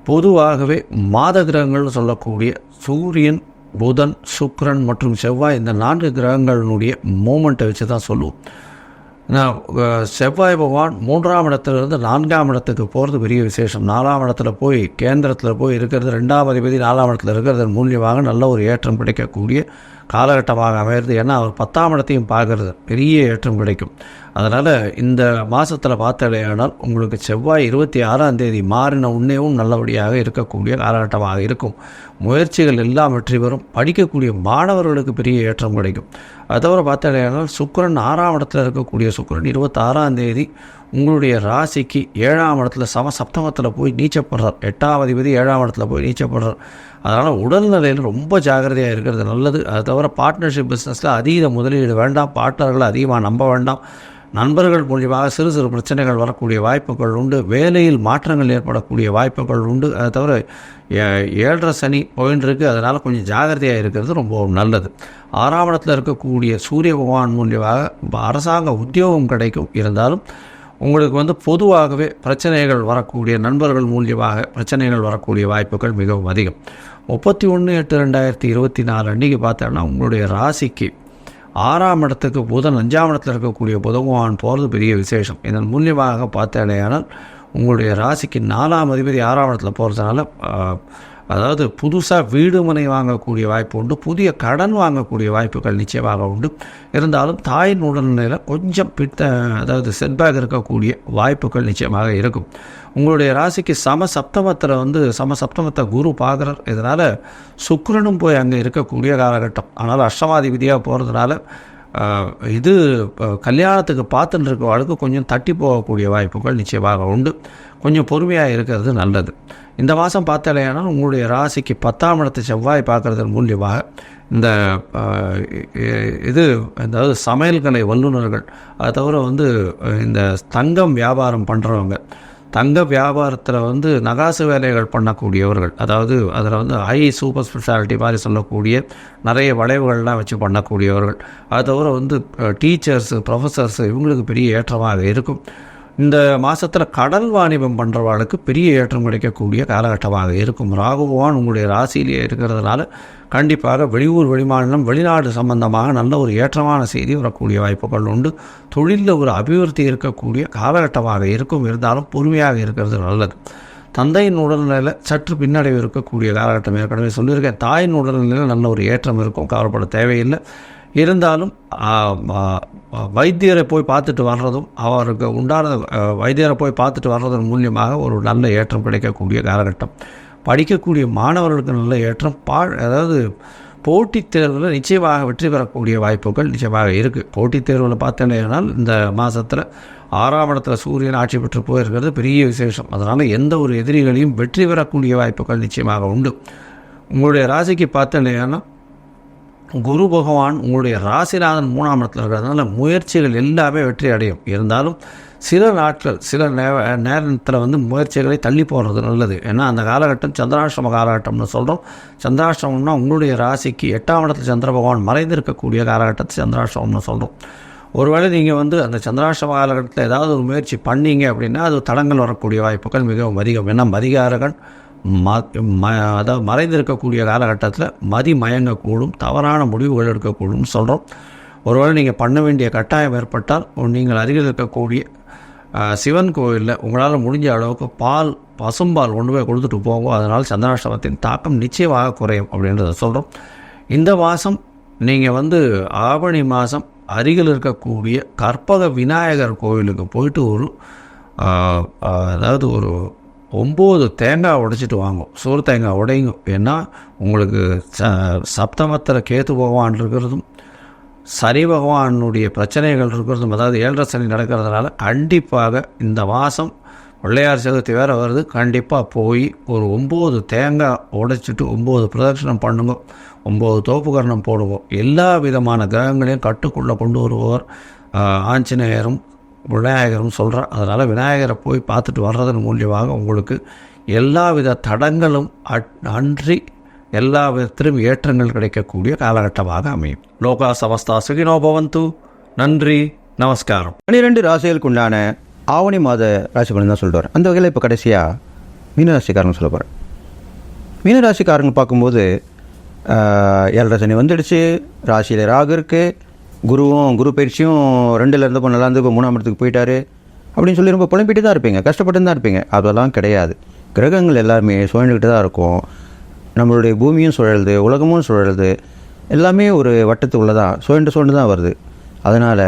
பொதுவாகவே மாத கிரகங்கள்னு சொல்லக்கூடிய சூரியன், புதன், சுக்கிரன் மற்றும் செவ்வாய் இந்த 4 கிரகங்களினுடைய மூமெண்ட்டை வச்சு தான் சொல்லுவோம். செவ்வாய் பகவான் 3ஆம் இடத்துலேருந்து 4ஆம் இடத்துக்கு போகிறது பெரிய விசேஷம். 4ஆம் இடத்துல போய் கேந்திரத்தில் போய் இருக்கிறது, 2ஆம் அதிபதி 4ஆம் இடத்துல இருக்கிறது மூலியமாக நல்ல ஒரு ஏற்றம் கிடைக்கக்கூடிய காலகட்டமாக அமைகிறது. ஏன்னா அவர் 10ஆம் இடத்தையும் பார்க்கறது, பெரிய ஏற்றம் கிடைக்கும். அதனால் இந்த மாதத்தில் பார்த்தடையானால் உங்களுக்கு செவ்வாய் 26ஆம் தேதி மாறின உன்னேவும் நல்லபடியாக இருக்கக்கூடிய காலகட்டமாக இருக்கும். முயற்சிகள் எல்லாம் வெற்றி பெறும். படிக்கக்கூடிய மாணவர்களுக்கு பெரிய ஏற்றம் கிடைக்கும். அது தவிர பார்த்தடையானால் சுக்கிரன் 6ஆம் இடத்துல இருக்கக்கூடிய சுக்கிரன் 26ஆம் தேதி உங்களுடைய ராசிக்கு 7ஆம் இடத்துல சப்தமத்தில் போய் நீச்சப்படுறார். 8ஆம் அதிபதி 7ஆம் இடத்துல போய் நீச்சப்படுறார். அதனால் உடல்நிலையில் ரொம்ப ஜாகிரதையாக இருக்கிறது நல்லது. அது தவிர பார்ட்னர்ஷிப் பிஸ்னஸில் அதீத முதலீடு வேண்டாம். பார்ட்னர்களை அதிகமாக நம்ப வேண்டாம். நண்பர்கள் மூலியமாக சிறு சிறு பிரச்சனைகள் வரக்கூடிய வாய்ப்புகள் உண்டு. வேலையில் மாற்றங்கள் ஏற்படக்கூடிய வாய்ப்புகள் உண்டு. அதை தவிர 7.5 சனி போயின்னு இருக்குது. அதனால் கொஞ்சம் ஜாகிரதையாக இருக்கிறது ரொம்ப நல்லது. 6ஆம் இடத்துல இருக்கக்கூடிய சூரிய பகவான் மூலியமாக அரசாங்க உத்தியோகம் கிடைக்கும். இருந்தாலும் உங்களுக்கு வந்து பொதுவாகவே பிரச்சனைகள் வரக்கூடிய நண்பர்கள் மூலியமாக பிரச்சனைகள் வரக்கூடிய வாய்ப்புகள் மிகவும் அதிகம். 31/8/2024 அன்றைக்கி பார்த்தோன்னா உங்களுடைய ராசிக்கு 6ஆம் இடத்துக்கு புதன் 5ஆம் இடத்துல இருக்கக்கூடிய புதன் போகிறது பெரிய விசேஷம். இதன் மூலியமாக பார்த்தேனால் உங்களுடைய ராசிக்கு 4ஆம் அதிபதி 6ஆம் இடத்துல போகிறதுனால அதாவது புதுசாக வீடு மனை வாங்கக்கூடிய வாய்ப்பு உண்டு. புதிய கடன் வாங்கக்கூடிய வாய்ப்புகள் நிச்சயமாக உண்டு. இருந்தாலும் தாயின் உடல்நிலையில் கொஞ்சம் அதாவது செட்பேக் இருக்கக்கூடிய வாய்ப்புகள் நிச்சயமாக இருக்கும். உங்களுடைய ராசிக்கு சமசப்தமத்தை குரு பார்க்குறார். இதனால் சுக்கிரனும் போய் அங்கே இருக்கக்கூடிய காலகட்டம். ஆனால் அஷ்டமாதிபதியாக போகிறதுனால இது கல்யாணத்துக்கு பார்த்துட்டு இருக்கவர்களுக்கு கொஞ்சம் தட்டி போகக்கூடிய வாய்ப்புகள் நிச்சயமாக உண்டு. கொஞ்சம் பொறுமையாக இருக்கிறது நல்லது. இந்த மாதம் பார்த்தாலேனால் உங்களுடைய ராசிக்கு 10ஆம் இடத்து செவ்வாய் பார்க்குறதன் மூலியமாக இந்த அதாவது சமையல்கலை வல்லுநர்கள், அது தவிர வந்து இந்த தங்கம் வியாபாரம் பண்ணுறவங்க, தங்க வியாபாரத்தில் நகாசு வேலைகள் பண்ணக்கூடியவர்கள், அதாவது அதில் ஹை சூப்பர் ஸ்பெஷாலிட்டி மாதிரி சொல்லக்கூடிய நிறைய வளைவுகள்லாம் வச்சு பண்ணக்கூடியவர்கள், அது தவிர டீச்சர்ஸு, ப்ரொஃபஸர்ஸு இவங்களுக்கு பெரிய ஏற்றமாக இருக்கும். இந்த மாதத்தில் கடல் வாணிபம் பண்ணுறவர்களுக்கு பெரிய ஏற்றம் கிடைக்கக்கூடிய காலகட்டமாக இருக்கும். ராகு பகவான் உங்களுடைய ராசியிலேயே இருக்கிறதுனால கண்டிப்பாக வெளியூர், வெளிமாநிலம், வெளிநாடு சம்பந்தமாக நல்ல ஒரு ஏற்றமான செய்தி வரக்கூடிய வாய்ப்புகள் உண்டு. தொழிலில் ஒரு அபிவிருத்தி இருக்கக்கூடிய காலகட்டமாக இருக்கும். இருந்தாலும் பொறுமையாக இருக்கிறது நல்லது. தந்தையின் உடல்நிலையில் சற்று பின்னடைவு இருக்கக்கூடிய காலகட்டம் ஏற்கனவே சொல்லியிருக்கேன். தாயின் உடல்நிலையில் நல்ல ஒரு ஏற்றம் இருக்கும், கவலைப்பட தேவையில்லை. இருந்தாலும் வைத்தியரை போய் பார்த்துட்டு வர்றதும், அவருக்கு உண்டான வைத்தியரை போய் பார்த்துட்டு வர்றதன் மூலியமாக ஒரு நல்ல ஏற்றம் கிடைக்கக்கூடிய காலகட்டம். படிக்கக்கூடிய மாணவர்களுக்கு நல்ல ஏற்றம். அதாவது போட்டித் தேர்வில் நிச்சயமாக வெற்றி பெறக்கூடிய வாய்ப்புகள் நிச்சயமாக இருக்குது. போட்டித் தேர்வில் பார்த்தேன்னா இந்த மாதத்தில் 6ஆம் இடத்துல சூரியன் ஆட்சி பெற்று போயிருக்கிறது பெரிய விசேஷம். அதனால் எந்த ஒரு எதிரிகளையும் வெற்றி பெறக்கூடிய வாய்ப்புகள் நிச்சயமாக உண்டு. உங்களுடைய ராசிக்கு பார்த்தேன்னா குரு பகவான் உங்களுடைய ராசிநாதன் 3ஆம் இடத்துல இருக்கிறதுனால முயற்சிகள் எல்லாமே வெற்றி அடையும். இருந்தாலும் சில நாட்கள், சில நேரத்தில் முயற்சிகளை தள்ளி போடுறது நல்லது. ஏன்னா அந்த காலகட்டம் சந்திராஷ்டம காலகட்டம்னு சொல்கிறோம். சந்திராஷ்டமம்னா உங்களுடைய ராசிக்கு 8ஆம் இடத்துல சந்திர பகவான் மறைந்திருக்கக்கூடிய காலகட்டத்தை சந்திராஷ்டமம்னு சொல்கிறோம். ஒருவேளை நீங்கள் அந்த சந்திராஷ்டம காலகட்டத்தில் ஏதாவது ஒரு முயற்சி பண்ணீங்க அப்படின்னா அது தடங்கள் வரக்கூடிய வாய்ப்புகள் மிகவும் அதிகம். ஏன்னா மதிகாரகன் அதாவது மறைந்திருக்கக்கூடிய காலகட்டத்தில் மதி மயங்கக்கூடும், தவறான முடிவுகள் எடுக்கக்கூடும் சொல்கிறோம். ஒருவேளை நீங்கள் பண்ண வேண்டிய கட்டாயம் ஏற்பட்டால் நீங்கள் அருகில் இருக்கக்கூடிய சிவன் கோவிலில் உங்களால் முடிஞ்ச அளவுக்கு பசும்பால் கொண்டு போய் கொடுத்துட்டு போகும். அதனால் சந்திராஷ்டமத்தின் தாக்கம் நிச்சயமாக குறையும் அப்படின்றத சொல்கிறோம். இந்த மாதம் நீங்கள் ஆவணி மாதம் அருகில் இருக்கக்கூடிய கற்பக விநாயகர் கோவிலுக்கு போயிட்டு அதாவது ஒரு 9 தேங்காய் உடைச்சிட்டு வாங்கும். சோறு தேங்காய் உடைங்க. ஏன்னா உங்களுக்கு சப்தமத்தில் கேத்து பகவான் இருக்கிறதும் சனி பகவானுடைய பிரச்சனைகள் இருக்கிறதும், அதாவது 7.5 சனி நடக்கிறதுனால கண்டிப்பாக இந்த மாதம் பிள்ளையார் சதுர்த்தி வேறு வருது. கண்டிப்பாக போய் ஒரு 9 தேங்காய் உடைச்சிட்டு 9 பிரதட்சணம் பண்ணுங்க, 9 தோப்புக்கரணம் போடுவோம். எல்லா விதமான கிரகங்களையும் கட்டுக்குள்ளே கொண்டு வருபவர் ஆஞ்சநேயரும் விநாயகரும் சொல்கிறேன். அதனால் விநாயகரை போய் பார்த்துட்டு வர்றதன் மூலியமாக உங்களுக்கு எல்லா வித தடங்களும் அன்றி எல்லா விதத்திலும் ஏற்றங்கள் கிடைக்கக்கூடிய காலகட்டமாக அமையும். லோகா சமஸ்தா சுகினோ பவந்து. நன்றி, நமஸ்காரம். 12 ராசிகளுக்கு உண்டான ஆவணி மாத ராசி பலன் தான் சொல்லிட்டு வரேன். அந்த வகையில் இப்போ கடைசியாக மீனராசிக்காரங்க சொல்ல போகிறேன். மீனராசிக்காரங்க பார்க்கும்போது 7 சனி வந்துடுச்சு, ராசியில் ராகு இருக்குது, குரு பயிற்சியும் 2ல் இருந்தப்போ நல்லா இருந்து இப்போ 3ஆம் இடத்துக்கு போயிட்டாரு அப்படின்னு சொல்லி ரொம்ப புலம்பிட்டு தான் இருப்பீங்க, கஷ்டப்பட்டு தான் இருப்பீங்க. அதெல்லாம் கிடையாது. கிரகங்கள் எல்லாருமே சுழண்டுக்கிட்டு தான் இருக்கும். நம்மளுடைய பூமியும் சுழலுது, உலகமும் சுழலுது, எல்லாமே ஒரு வட்டத்து உள்ளதான் சுழண்டு தான் வருது. அதனால்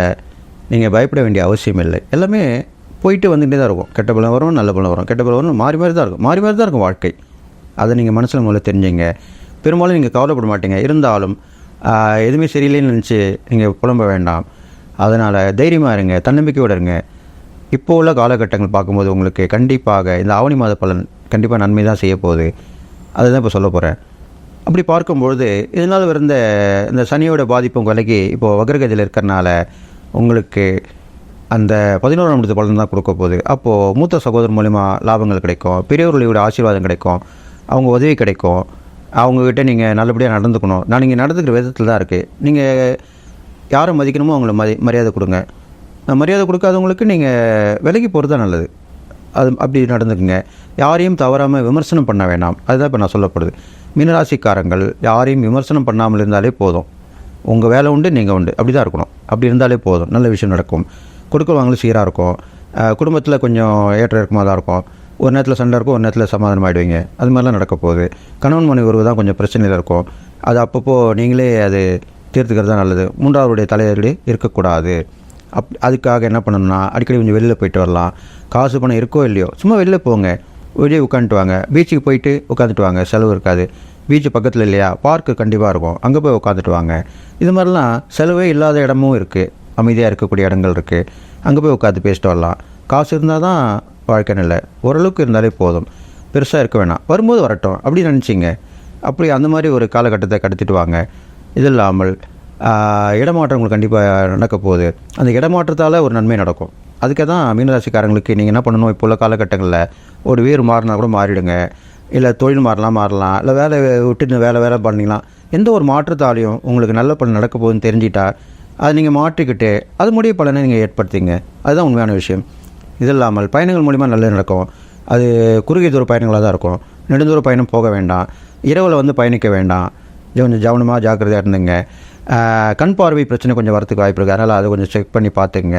நீங்கள் பயப்பட வேண்டிய அவசியம் இல்லை. எல்லாமே போயிட்டு வந்துகிட்டே தான் இருக்கும். கெட்ட பலம் வரும், நல்ல பலம் வரும், கெட்ட பலம் வரும், மாறி தான் இருக்கும் வாழ்க்கை. அதை நீங்கள் மனசில் முதல்ல தெரிஞ்சுங்க. பெரும்பாலும் நீங்கள் கவலைப்பட மாட்டீங்க. இருந்தாலும் எதுவுமே சரியில்லைன்னு நினச்சி நீங்கள் புலம்ப வேண்டாம். அதனால் தைரியமாக இருங்க, தன்னம்பிக்கையோடு இருங்க. இப்போ உள்ள காலகட்டங்கள் பார்க்கும்போது உங்களுக்கு கண்டிப்பாக இந்த ஆவணி மாத பலன் கண்டிப்பாக நன்மை தான் செய்ய போகுது. அதுதான் இப்போ சொல்ல போகிறேன். அப்படி பார்க்கும்பொழுது இதனால் இருந்த இந்த சனியோட பாதிப்பும் விலகி இப்போது வக்ரகதியில் இருக்கிறனால உங்களுக்கு அந்த 11ஆம் இடத்து பலன் தான் கொடுக்க போகுது. அப்போது மூத்த சகோதரர் மூலிமா லாபங்கள் கிடைக்கும், பெரியவர்களுடைய ஆசீர்வாதம் கிடைக்கும், அவங்க உதவி கிடைக்கும். அவங்கக்கிட்ட நீங்கள் நல்லபடியாக நடந்துக்கணும். நீங்கள் நடந்துக்கிற விதத்தில் தான் இருக்குது. நீங்கள் யாரை மதிக்கணுமோ அவங்கள மரியாதை கொடுங்க. மரியாதை கொடுக்காதவங்களுக்கு நீங்கள் விலகி போகிறது தான் நல்லது. அது அப்படி நடந்துக்குங்க. யாரையும் தவறாமல் விமர்சனம் பண்ண வேண்டாம். அதுதான் இப்போ நான் சொல்லப்படுது. மீனராசிக்காரங்கள் யாரையும் விமர்சனம் பண்ணாமல் இருந்தாலே போதும். உங்கள் வேலை உண்டு, நீங்கள் உண்டு, அப்படி தான் இருக்கணும். அப்படி இருந்தாலே போதும், நல்ல விஷயம் நடக்கும். கொடுக்கவாங்களும் சீராக இருக்கும். குடும்பத்தில் கொஞ்சம் ஏற்ற இறக்கமாக தான் இருக்கும். ஒரு நேரத்தில் சண்டை இருக்கும், ஒரு நேரத்தில் சமாதானம் ஆகிடுவீங்க. அது மாதிரிலாம் நடக்க போகுது. கணவன் மனைவி உறவு தான் கொஞ்சம் பிரச்சனையில் இருக்கும். அது அப்பப்போ நீங்களே அது தீர்த்துக்கிறது தான் நல்லது. 3ஆவதுடைய தலைவர்களே இருக்கக்கூடாது. அதுக்காக என்ன பண்ணணும்னா அடிக்கடி கொஞ்சம் வெளியில் போயிட்டு வரலாம். காசு பணம் இருக்கோ இல்லையோ சும்மா வெளியில் போங்க, வெளியே உட்காந்துட்டு வாங்க. பீச்சுக்கு போயிட்டு உட்காந்துட்டு வாங்க, செலவு இருக்காது. பீச்சு பக்கத்தில் இல்லையா, பார்க்கு கண்டிப்பாக இருக்கும், அங்கே போய் உட்காந்துட்டு வாங்க. இது மாதிரிலாம் செலவே இல்லாத இடமும் இருக்குது, அமைதியாக இருக்கக்கூடிய இடங்கள் இருக்குது. அங்கே போய் உட்காந்து பேசிட்டு வரலாம். காசு இருந்தால் தான் வாழ்க்கை இல்லை, ஓரளவுக்கு இருந்தாலே போதும், பெருசாக இருக்க வேணாம், வரும்போது வரட்டும் அப்படி நினச்சிங்க. அப்படி அந்த மாதிரி ஒரு காலகட்டத்தை கடத்திட்டு வாங்க. இது இல்லாமல் இடமாற்றம் உங்களுக்கு கண்டிப்பாக நடக்க போகுது. அந்த இடமாற்றத்தால் ஒரு நன்மை நடக்கும். அதுக்கு தான் மீனராசிக்காரங்களுக்கு நீங்கள் என்ன பண்ணணும், இப்போ உள்ள காலகட்டங்களில் ஒரு வீடு மாறினா கூட மாறிடுங்க. இல்லை தொழில் மாறலாம், இல்லை வேலை விட்டு வேலை பண்ணிக்கலாம். எந்த ஒரு மாற்றத்தாலையும் உங்களுக்கு நல்ல பலன் நடக்க போகுதுன்னு தெரிஞ்சிட்டா அதை நீங்கள் மாற்றிக்கிட்டு அது முடிய பலனை நீங்கள் ஏற்படுத்திங்க. அதுதான் உண்மையான விஷயம். இது இல்லாமல் பயணங்கள் மூலிமா நல்லது நடக்கும். அது குறுகிய தூர பயணங்களாக தான் இருக்கும். நெடுந்தூர பயணம் போக வேண்டாம். இரவில் பயணிக்க வேண்டாம். கொஞ்சம் கவனமாக ஜாக்கிரதையாக இருந்துங்க. கண் பார்வை பிரச்சனை கொஞ்சம் வரத்துக்கு வாய்ப்பு இருக்குது. அதனால் அதை கொஞ்சம் செக் பண்ணி பார்த்துங்க.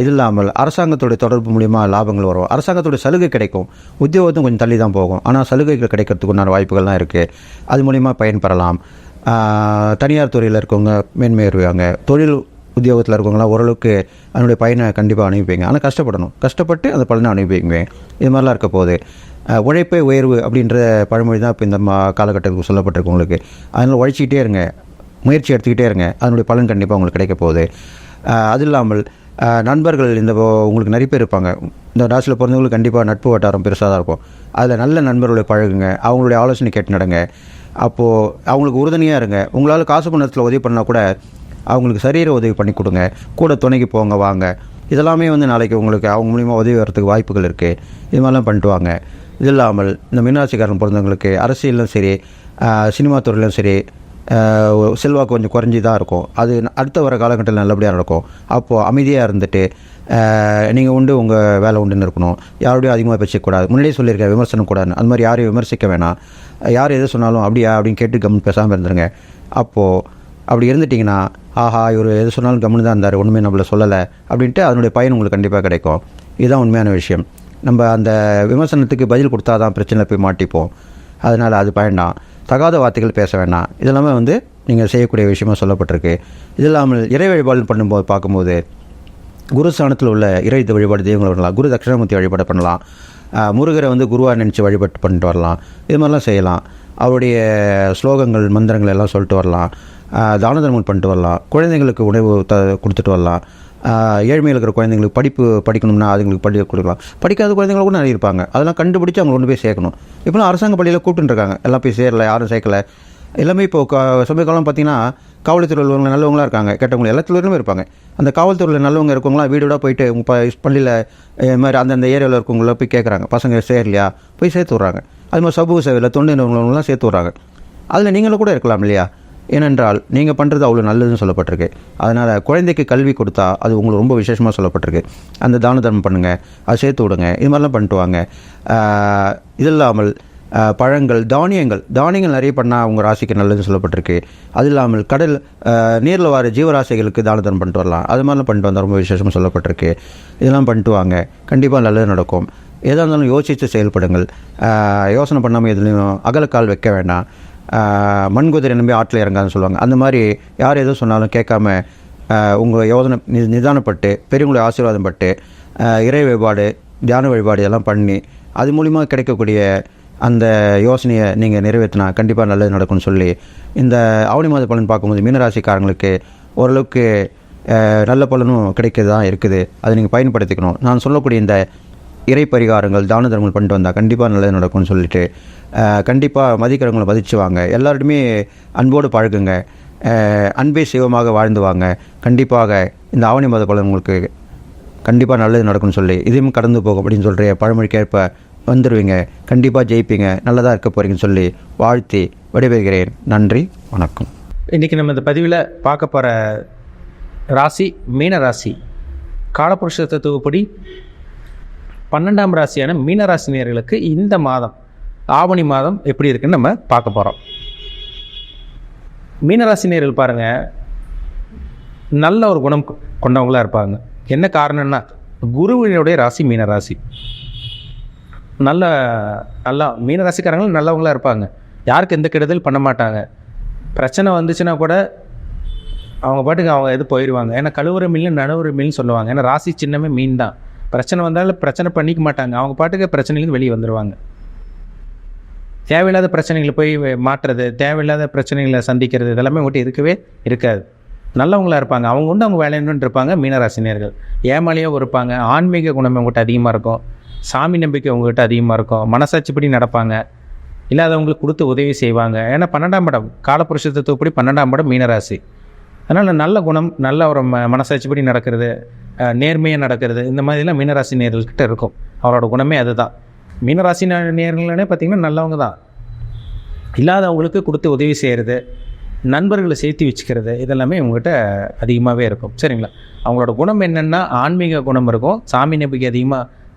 இது இல்லாமல் அரசாங்கத்துடைய தொடர்பு மூலிமா லாபங்கள் வரும். அரசாங்கத்துடைய சலுகை கிடைக்கும். உத்தியோகத்தும் கொஞ்சம் தள்ளி தான் போகும், ஆனால் சலுகைகள் கிடைக்கிறதுக்கு உண்டான வாய்ப்புகள்லாம் இருக்குது. அது மூலிமா பயன்பெறலாம். தனியார் துறையில் இருக்கவங்க மேன்மை வருவாங்க. தொழில் உத்தியோகத்தில் இருக்கவங்களாம் ஓரளவுக்கு அதனுடைய பயனை கண்டிப்பாக அனுப்பிப்பீங்க. ஆனால் கஷ்டப்பட்டு அந்த பலனை அனுப்பிப்பீங்க. இது மாதிரிலாம் இருக்க போகுது. உழைப்பே உயர்வு அப்படின்ற பழமொழி தான் இப்போ இந்த காலகட்டத்துக்கு சொல்லப்பட்டிருக்கு உங்களுக்கு. அதனால் உழைச்சிக்கிட்டே இருங்க, முயற்சி எடுத்துக்கிட்டே இருங்க, அதனுடைய பலன் கண்டிப்பாக உங்களுக்கு கிடைக்க போகுது. அது இல்லாமல் நண்பர்கள் உங்களுக்கு நிறைய பேர் இருப்பாங்க. இந்த ராசியில் பிறந்தவங்களுக்கு கண்டிப்பாக நட்பு வட்டாரம் பெருசாக தான் இருக்கும். அதில் நல்ல நண்பர்களை பழகுங்க, அவங்களுடைய ஆலோசனை கேட்டு நடங்க. அப்போது அவங்களுக்கு உறுதுணையாக இருங்க. உங்களால் காசு பணத்தில் உதவி பண்ணால் கூட அவங்களுக்கு சரீர உதவி பண்ணி கொடுங்க, கூட துணைக்கு போங்க வாங்க. இதெல்லாமே நாளைக்கு உங்களுக்கு அவங்க மூலிமா உதவி வரத்துக்கு வாய்ப்புகள் இருக்குது. இது மாதிரிலாம் பண்ணிட்டு வாங்க. இது இல்லாமல் இந்த மீனராசிக்காரன் பிறந்தவங்களுக்கு அரசியலும் சரி, சினிமா துறையிலும் சரி, செல்வாக்கு கொஞ்சம் குறைஞ்சி தான் இருக்கும். அது அடுத்த வர காலகட்டத்தில் நல்லபடியாக நடக்கும். அப்போது அமைதியாக இருந்துட்டு நீங்கள் உண்டு உங்கள் வேலை உண்டுன்னு இருக்கணும். யாரோடையும் அதிகமாக பேசக்கூடாது. முன்னாடியே சொல்லியிருக்கேன், விமர்சனம் கூடாதுன்னு. அது மாதிரி யாரையும் விமர்சிக்க வேணாம். யார் எது சொன்னாலும் அப்படியா அப்படின்னு கேட்டு கம்முன்னு பேசாமல் இருந்துருங்க. அப்போது அப்படி இருந்துட்டிங்கன்னா, ஆஹா இவர் எது சொன்னாலும் கம்முன்னு தான் இருந்தார், ஒன்றுமே நம்மளை சொல்லலை அப்படின்ட்டு அதனுடைய பயன் உங்களுக்கு கண்டிப்பாக கிடைக்கும். இதுதான் உண்மையான விஷயம். நம்ம அந்த விமர்சனத்துக்கு பதில் கொடுத்தா தான் பிரச்சனை போய் மாட்டிப்போம். அதனால் அது பயன்தான். தகாத வார்த்தைகள் பேச வேண்டாம். இதெல்லாமே நீங்கள் செய்யக்கூடிய விஷயமாக சொல்லப்பட்டிருக்கு. இது இல்லாமல் இறை வழிபாடு பண்ணும்போது பார்க்கும்போது குரு ஸ்தானத்தில் உள்ள இறை வழிபாடு தெய்வங்கள் வரலாம். குரு தட்சிணாமூர்த்தி வழிபாடு பண்ணலாம். முருகரை குருவாக நினச்சி வழிபாட்டு பண்ணிட்டு வரலாம். இது மாதிரிலாம் செய்யலாம். அவருடைய ஸ்லோகங்கள் மந்திரங்கள் எல்லாம் சொல்லிட்டு வரலாம். தான தர்மம் பண்ணிட்டு வரலாம். குழந்தைங்களுக்கு உணவு கொடுத்துட்டு வரலாம். ஏழ்மையில் இருக்கிற குழந்தைங்களுக்கு படிக்கணும்னா அதுங்களுக்கு பள்ளி கொடுக்கலாம். படிக்காத குழந்தைங்கள கூட நிறைய இருப்பாங்க. அதெல்லாம் கண்டுபிடிச்சி அவங்க கொண்டு போய் சேர்க்கணும். இப்போலாம் அரசாங்க பள்ளியில் கூப்பிட்டுருக்காங்க, எல்லாம் போய் சேரலை, யாரும் சேர்க்கலை. எல்லாமே இப்போது சமீப காலம் பார்த்திங்கன்னா காவல்துறையில் உள்ளவங்க நல்லவங்களாக இருக்காங்க, கெட்டவங்க எல்லா துறையிலுமே இருப்பாங்க. அந்த காவல்துறையில் நல்லவங்க இருக்கவங்களாம் வீடு வீடாக போயிட்டு உங்கள் பள்ளியில் இது மாதிரி அந்தந்த ஏரியாவில் இருக்கவங்கள போய் கேட்குறாங்க, பசங்க சேரலையா போய் சேர்த்து விட்றாங்க. அது மாதிரி சமூக சேவையில் தொண்டு நிறுவனங்கள்லாம் சேர்த்து விட்றாங்க. அதில் நீங்களும் கூட இருக்கலாம் இல்லையா? ஏனென்றால் நீங்கள் பண்ணுறது அவ்வளோ நல்லதுன்னு சொல்லப்பட்டிருக்கு. அதனால் குழந்தைக்கு கல்வி கொடுத்தா அது உங்களுக்கு ரொம்ப விசேஷமாக சொல்லப்பட்டிருக்கு. அந்த தான தர்மம் பண்ணுங்கள், அதை சேர்த்து விடுங்க, இது மாதிரிலாம் பண்ணிட்டு வாங்க. இது இல்லாமல் பழங்கள், தானியங்கள் நிறைய பண்ணால் உங்கள் ராசிக்கு நல்லதுன்னு சொல்லப்பட்டிருக்கு. அது இல்லாமல் கடல் நீரில் வர ஜீவராசிகளுக்கு தான தர்மம் பண்ணிட்டு வரலாம். அது மாதிரிலாம் பண்ணிட்டு வந்தால் ரொம்ப விசேஷமாக சொல்லப்பட்டிருக்கு. இதெல்லாம் பண்ணிட்டு வாங்க, கண்டிப்பாக நல்லது நடக்கும். எதாக இருந்தாலும் யோசித்து செயல்படுங்கள். யோசனை பண்ணாமல் எதுலேயும் அகலக்கால் வைக்க வேண்டாம். மண்குதிரை நம்பி ஆற்றில் இறங்காதுன்னு சொல்லுவாங்க. அந்த மாதிரி யார் எதுவும் சொன்னாலும் கேட்காம உங்கள் யோசனை நிதானப்பட்டு பெரியவங்களை ஆசீர்வாதம் பட்டு இறை வழிபாடு, தியான வழிபாடு இதெல்லாம் பண்ணி அது மூலிமா கிடைக்கக்கூடிய அந்த யோசனையை நீங்கள் நிறைவேற்றினா கண்டிப்பாக நல்லது நடக்கும்னு சொல்லி, இந்த ஆவணி மாத பலன் பார்க்கும்போது மீனராசிக்காரங்களுக்கு ஓரளவுக்கு நல்ல பலனும் கிடைக்கிறது தான் இருக்குது. அதை நீங்கள் பயன்படுத்திக்கணும். நான் சொல்லக்கூடிய இந்த இறை பரிகாரங்கள், தான தர்மங்கள் பண்ணிட்டு வந்தால் கண்டிப்பாக நல்லது நடக்கும்னு சொல்லிட்டு, கண்டிப்பாக மதிக்கிறவங்களை மதிச்சு வாங்க. எல்லாருமே அன்போடு பழகுங்க. அன்பே சிவமாக வாழ்ந்து வாங்க. கண்டிப்பாக இந்த ஆவணி மாத பலன் உங்களுக்கு கண்டிப்பாக நல்லது நடக்கும்னு சொல்லி, இதையும் கடந்து போகும் அப்படின்னு சொல்கிற பழமொழிக்கேற்ப வந்துடுவீங்க. கண்டிப்பாக ஜெயிப்பீங்க, நல்லதாக இருக்க போகிறீங்கன்னு சொல்லி வாழ்த்தி விடைபெறுகிறேன். நன்றி, வணக்கம். இன்றைக்கி நம்ம இந்த பதிவில் பார்க்க போகிற ராசி மீன ராசி. காலபுருஷ தத்துவப்படி 12ஆம் ராசியான மீனராசினியர்களுக்கு இந்த மாதம் ஆவணி மாதம் எப்படி இருக்குன்னு நம்ம பார்க்க போகிறோம். மீனராசினியர்கள் பாருங்கள், நல்ல ஒரு குணம் கொண்டவங்களாக இருப்பாங்க. என்ன காரணம்னா, குருவினுடைய ராசி மீனராசி. நல்லா மீனராசிக்காரங்களும் நல்லவங்களாக இருப்பாங்க. யாருக்கு எந்த கெடுதல் பண்ண மாட்டாங்க. பிரச்சனை வந்துச்சுன்னா கூட அவங்க பாட்டுக்கு அவங்க எது போயிடுவாங்க. ஏன்னா கழுவுற மீன் நடுவுற மீன் சொல்லுவாங்க. ஏன்னா ராசி சின்னமே மீன் தான். பிரச்சனை வந்தாலும் பிரச்சனை பண்ணிக்க மாட்டாங்க. அவங்க பாட்டுக்கு பிரச்சனைலேருந்து வெளியே வந்துடுவாங்க. தேவையில்லாத பிரச்சனைகளை போய் மாற்றுறது, தேவையில்லாத பிரச்சனைகளை சந்திக்கிறது, இதெல்லாமே உங்கள்கிட்ட இருக்கவே இருக்காது. நல்லவங்களாக இருப்பாங்க. அவங்க உண்டு அவங்க வேலைன்னு இருப்பாங்க. மீனராசினியர்கள் ஏமாளியாக இருப்பாங்க. ஆன்மீக குணம் உங்கள்கிட்ட அதிகமாக இருக்கும். சாமி நம்பிக்கை உங்கள்கிட்ட அதிகமாக இருக்கும். மனசாட்சிப்படி நடப்பாங்க. இல்லாதவங்களுக்கு கொடுத்து உதவி செய்வாங்க. ஏன்னா 12ஆம் இடம் காலபுருஷ தத்துவப்படி 12ஆம் இடம் மீனராசி. அதனால் நல்ல குணம், நல்ல ஒரு மனசாட்சிப்படி நடக்கிறது, நேர்மையாக நடக்கிறது, இந்த மாதிரிலாம் மீனராசி நேர்கள்கிட்ட இருக்கும். அவரோட குணமே அதுதான். மீனராசி நேர்களே பார்த்திங்கன்னா நல்லவங்க தான். இல்லாதவங்களுக்கு கொடுத்து உதவி செய்கிறது, நண்பர்களை சேர்த்து வச்சுக்கிறது, இதெல்லாமே இவங்ககிட்ட அதிகமாகவே இருக்கும். சரிங்களா? அவங்களோட குணம் என்னென்னா ஆன்மீக குணம் இருக்கும். சாமி நம்பிக்கை அதிகமாக,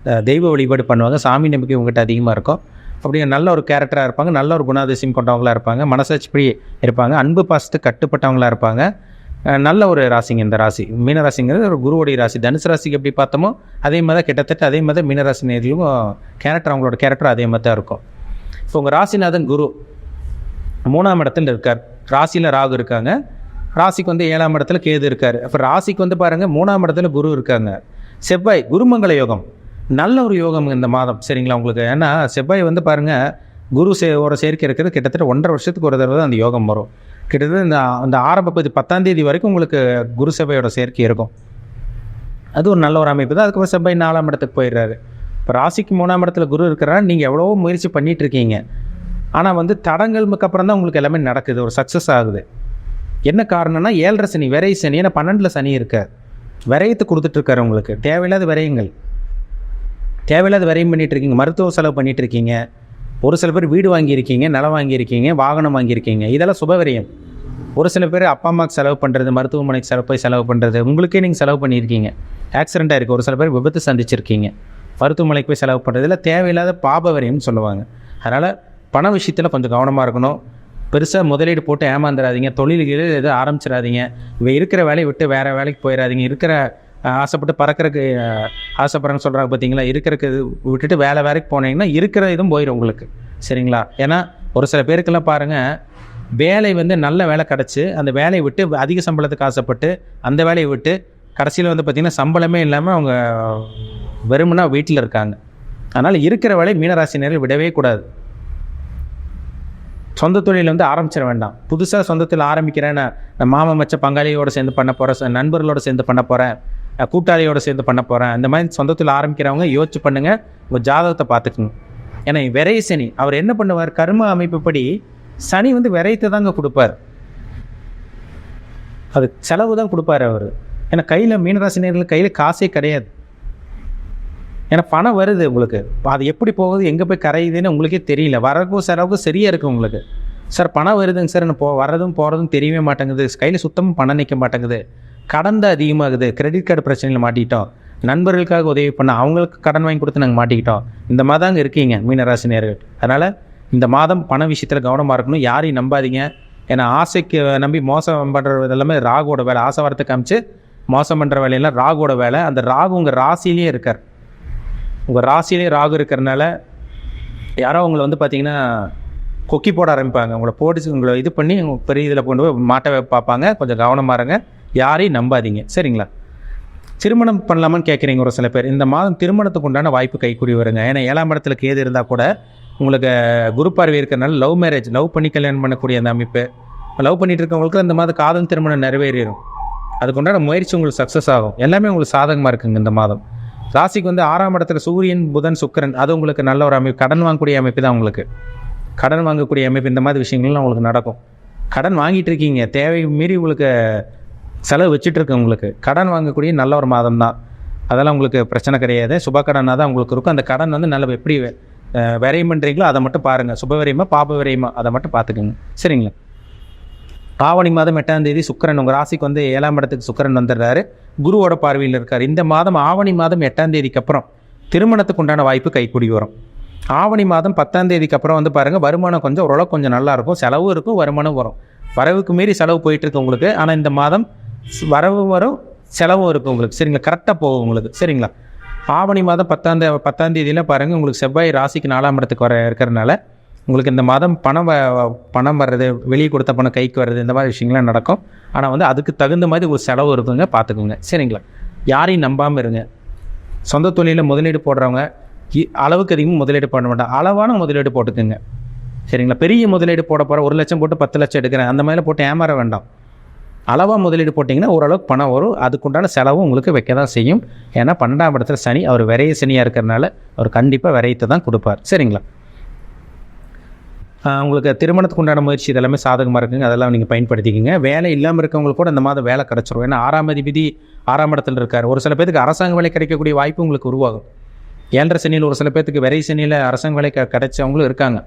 தெய்வ வழிபாடு பண்ணுவாங்க. சாமி நம்பிக்கை இவங்ககிட்ட அதிகமாக இருக்கும். அப்படியே நல்ல ஒரு கேரக்டராக இருப்பாங்க. நல்ல ஒரு குணாதிசயம் கொண்டவங்களாக இருப்பாங்க. மனசாட்சிப்படி இருப்பாங்க. அன்பு பாசத்து கட்டுப்பட்டவங்களாக இருப்பாங்க. நல்ல ஒரு ராசிங்க இந்த ராசி. மீனராசிங்கிறது ஒரு குருவுடைய ராசி. தனுசு ராசிக்கு எப்படி பார்த்தோமோ அதே மாதிரி தான், கிட்டத்தட்ட அதே மாதிரி தான் மீனராசி நேர்களும் கேரக்டர், அவங்களோட கேரக்டர் அதே மாதிரி தான் இருக்கும். இப்போ உங்கள் ராசிநாதன் குரு 3ஆம் இடத்துல இருக்கார். ராசியில் ராகு இருக்காங்க. ராசிக்கு வந்து 7ஆம் இடத்துல கேது இருக்கார். அப்போ ராசிக்கு வந்து பாருங்கள் 3ஆம் இடத்துல குரு இருக்காங்க. செவ்வாய் குருமங்கள யோகம், நல்ல ஒரு யோகம் இந்த மாதம். சரிங்களா? உங்களுக்கு ஏன்னா செவ்வாய் வந்து பாருங்கள் குரு ஒரு சேர்க்கை இருக்கிறது கிட்டத்தட்ட 1.5 வருஷத்துக்கு ஒரு தடவை தான் அந்த யோகம் வரும். கிட்டத்தட்ட அந்த ஆரம்ப 10ஆம் தேதி வரைக்கும் உங்களுக்கு குரு செவ்வாயோட சேர்க்கை இருக்கும். அது ஒரு நல்ல ஒரு அமைப்பு தான். அதுக்கப்புறம் செவ்வாய் 4ஆம் இடத்துக்கு போயிடுறாரு. இப்போ ராசிக்கு 3ஆம் இடத்துல குரு இருக்கிறாரு. நீங்கள் எவ்வளவோ முயற்சி பண்ணிகிட்டு இருக்கீங்க. ஆனால் வந்து தடங்களுக்கு அப்புறம் தான் உங்களுக்கு எல்லாமே நடக்குது, ஒரு சக்ஸஸ் ஆகுது. என்ன காரணம்னா 7.5 சனி, விரை சனி. ஏன்னா 12ல் சனி இருக்கார். விரயத்தை கொடுத்துட்ருக்காரு உங்களுக்கு. தேவையில்லாத விரயங்கள், தேவையில்லாத விரயம் பண்ணிகிட்டு இருக்கீங்க. மருத்துவ செலவு பண்ணிகிட்டு இருக்கீங்க. ஒரு சில பேர் வீடு வாங்கியிருக்கீங்க, நிலம் வாங்கியிருக்கீங்க, வாகனம் வாங்கியிருக்கீங்க. இதெல்லாம் சுப விரயம். ஒரு சில பேர் அப்பா அம்மாவுக்கு செலவு பண்ணுறது, மருத்துவமனைக்கு போய் செலவு பண்ணுறது, உங்களுக்கே நீங்கள் செலவு பண்ணியிருக்கீங்க. ஆக்சிடெண்ட்டாக இருக்குது. ஒரு சில பேர் விபத்து சந்திச்சிருக்கீங்க, மருத்துவமனைக்கு போய் செலவு பண்ணுறது. இல்லை தேவையில்லாத பாப விரயம்னு சொல்லுவாங்க. அதனால் பண விஷயத்தில் கொஞ்சம் கவனமாக இருக்கணும். பெருசாக முதலீடு போட்டு ஏமாந்துடாதீங்க. தொழில்கள் எதுவும் ஆரம்பிச்சிடாதீங்க. இருக்கிற வேலையை விட்டு வேறு வேலைக்கு போயிடாதீங்க. இருக்கிற ஆசைப்பட்டு பறக்கிறதுக்கு ஆசைப்படுறேன்னு சொல்கிறாங்க பார்த்தீங்களா? இருக்கிறதுக்கு விட்டுட்டு வேலைக்கு போனீங்கன்னா இருக்கிற இதுவும் போயிடும் உங்களுக்கு. சரிங்களா? ஏன்னா ஒரு சில பேருக்கெல்லாம் பாருங்கள், வேலை வந்து நல்ல வேலை கிடச்சி அந்த வேலையை விட்டு அதிக சம்பளத்துக்கு ஆசைப்பட்டு அந்த வேலையை விட்டு கடைசியில் வந்து பார்த்திங்கன்னா சம்பளமே இல்லாமல் அவங்க வெறுமனா வீட்டில் இருக்காங்க. அதனால் இருக்கிற வேலையை மீனராசினியர்கள் விடவே கூடாது. சொந்த தொழில் வந்து ஆரம்பிச்சிட வேண்டாம். புதுசாக சொந்த தொழில் ஆரம்பிக்கிறேன், நான் மாமன் மச்ச பங்காளியோடு சேர்ந்து பண்ண போகிறேன், நண்பர்களோடு சேர்ந்து பண்ண போகிறேன், கூட்டாளியோடு சேர்ந்து பண்ண போகிறேன், அந்த மாதிரி சொந்த தொழில் ஆரம்பிக்கிறவங்க யோசிச்சு பண்ணுங்கள். உங்கள் ஜாதகத்தை பார்த்துக்கணும். ஏன்னா விரை சனி அவர் என்ன பண்ணுவார், கர்ம அமைப்புப்படி சனி வந்து விரைத்தை தாங்க கொடுப்பார். அது செலவு தான் கொடுப்பாரு அவர். ஏன்னா கையில் மீனராசினியர்கள் கையில் காசே கிடையாது. ஏன்னா பணம் வருது உங்களுக்கு, அது எப்படி போகுது எங்கே போய் கரையுதுன்னு உங்களுக்கே தெரியல. வரக்கும் செலவுக்கும் சரியாக இருக்குது உங்களுக்கு. சார் பணம் வருதுங்க சார், என்ன வரதும் போகிறதும் தெரியவே மாட்டேங்குது, கையில் சுத்தமாக பணம் நிற்க மாட்டேங்குது, கடன் தான் அதிகமாகுது, கிரெடிட் கார்டு பிரச்சனையில் மாட்டிக்கிட்டோம், நண்பர்களுக்காக உதவி பண்ண அவங்களுக்கு கடன் வாங்கி கொடுத்து நாங்கள் மாட்டிக்கிட்டோம். இந்த மாதிரி தாங்க இருக்கீங்க மீனராசினியர்கள். அதனால் இந்த மாதம் பண விஷயத்தில் கவனமாக இருக்கணும். யாரையும் நம்பாதீங்க. ஏன்னா ஆசைக்கு நம்பி மோசம் பண்ணுறது எல்லாமே ராகுவோட வேலை. ஆசை வரத்தை காமிச்சு மோசம் பண்ணுற வேலையெல்லாம் ராகுவோட வேலை. அந்த ராகு உங்கள் ராசியிலே இருக்கார். உங்கள் ராசியிலே ராகு இருக்கிறனால யாரோ உங்களை வந்து பார்த்திங்கன்னா கொக்கி போட ஆரம்பிப்பாங்க. உங்களை போட்டு உங்களை இது பண்ணி பெரிய இதில் கொண்டு போய் மாட்ட பார்ப்பாங்க. கொஞ்சம் கவனமாக இருங்க, யாரையும் நம்பாதீங்க. சரிங்களா? திருமணம் பண்ணலாமான்னு கேட்குறீங்க ஒரு சில பேர். இந்த மாதம் திருமணத்துக்கு உண்டான வாய்ப்பு கைக்கூடி வருங்க. ஏன்னா 7ஆம் இடத்துல கேது இருந்தால் கூட உங்களுக்கு குரு பார்வை இருக்கிறனால லவ் மேரேஜ், லவ் பண்ணி கல்யாணம் பண்ணக்கூடிய அந்த அமைப்பு, லவ் பண்ணிட்டு இருக்கவங்களுக்கு அந்த மாதம் காதல் திருமணம் நிறைவேறிடும். அதுக்குண்டான முயற்சி உங்களுக்கு சக்ஸஸ் ஆகும். எல்லாமே உங்களுக்கு சாதகமாக இருக்குங்க இந்த மாதம். ராசிக்கு வந்து 6ஆம் இடத்துல சூரியன், புதன், சுக்கிரன், அது உங்களுக்கு நல்ல ஒரு அமைப்பு. கடன் வாங்கக்கூடிய அமைப்பு தான் உங்களுக்கு. கடன் வாங்கக்கூடிய அமைப்பு, இந்த மாதிரி விஷயங்கள்லாம் உங்களுக்கு நடக்கும். கடன் வாங்கிட்டு இருக்கீங்க, தேவை மீறி உங்களுக்கு செலவு வச்சுட்டு இருக்கு. உங்களுக்கு கடன் வாங்கக்கூடிய நல்ல ஒரு மாதம் தான். அதெல்லாம் உங்களுக்கு பிரச்சனை கிடையாது. சுப கடனாக தான் உங்களுக்கு இருக்கும். அந்த கடன் வந்து நல்ல எப்படி விரயம் பண்ணுறீங்களோ அதை மட்டும் பாருங்கள். சுப விரயமா பாப விரயமா அதை மட்டும் பார்த்துக்குங்க. சரிங்களா? ஆவணி மாதம் 8ஆம் தேதி சுக்கிரன் உங்கள் ராசிக்கு வந்து 7ஆம் இடத்துக்கு சுக்கிரன் வந்துடுறாரு. குருவோட பார்வையில் இருக்கார். இந்த மாதம் ஆவணி மாதம் 8ஆம் தேதிக்கு அப்புறம் திருமணத்துக்கு உண்டான வாய்ப்பு கைக்கூடி வரும். ஆவணி மாதம் 10ஆம் தேதிக்கு அப்புறம் வந்து பாருங்கள், வருமானம் கொஞ்சம் ஓரளவு கொஞ்சம் நல்லா இருக்கும். செலவும் இருக்கும், வருமானம் வரும். வரவுக்கு மீறி செலவு போயிட்டு இருக்கு உங்களுக்கு. ஆனால் இந்த மாதம் வரவு வரும், செலவும் இருக்கும் உங்களுக்கு. சரிங்களா? கரெக்டாக போகும் உங்களுக்கு. சரிங்களா? ஆவணி மாதம் 10ஆம் தேதியில் பாருங்கள், உங்களுக்கு செவ்வாய் ராசிக்கு 4ஆம் இடத்துக்கு வர இருக்கிறதுனால உங்களுக்கு இந்த மாதம் பணம் வர்றது, வெளியே கொடுத்த பணம் கைக்கு வர்றது, இந்த மாதிரி விஷயங்கள்லாம் நடக்கும். ஆனால் வந்து அதுக்கு தகுந்த மாதிரி ஒரு செலவு இருக்குங்க, பார்த்துக்குங்க. சரிங்களா? யாரையும் நம்பாமல் இருங்க. சொந்த தொழிலில் முதலீடு போடுறவங்க அளவுக்கு அதிகமாக முதலீடு பண்ண மாட்டாங்க. அளவான முதலீடு போட்டுக்குங்க. சரிங்களா? பெரிய முதலீடு போட போகிற 1 லட்சம் போட்டு 10 லட்சம் எடுக்கிறேன் அந்த மாதிரிலாம் போட்டு ஏமாற வேண்டாம். அளவாக முதலீடு போட்டிங்கன்னா ஓரளவுக்கு பணம் வரும். அதுக்குண்டான செலவும் உங்களுக்கு வைக்க தான் செய்யும். ஏன்னா 12ஆம் இடத்துல சனி, அவர் விரைய சனியாக இருக்கிறனால அவர் கண்டிப்பாக விரையத்தை தான் கொடுப்பார். சரிங்களா? உங்களுக்கு திருமணத்துக்கு உண்டான முயற்சி இதெல்லாமே சாதகமாக இருக்குங்க. அதெல்லாம் நீங்கள் பயன்படுத்திக்கிங்க. வேலை இல்லாமல் இருக்கவங்களுக்கு கூட இந்த மாதம் வேலை கிடச்சிரும். ஏன்னா 6ஆம் அதிபதி 6ஆம் இடத்துல இருக்கார். ஒரு சில பேருக்கு அரசாங்க வேலை கிடைக்கக்கூடிய வாய்ப்பு உங்களுக்கு உருவாகும். 7.5 சனியில் ஒரு சில பேருக்கு விரை சனியில் அரசாங்க வேலை கிடைச்சவங்களும் இருக்காங்க.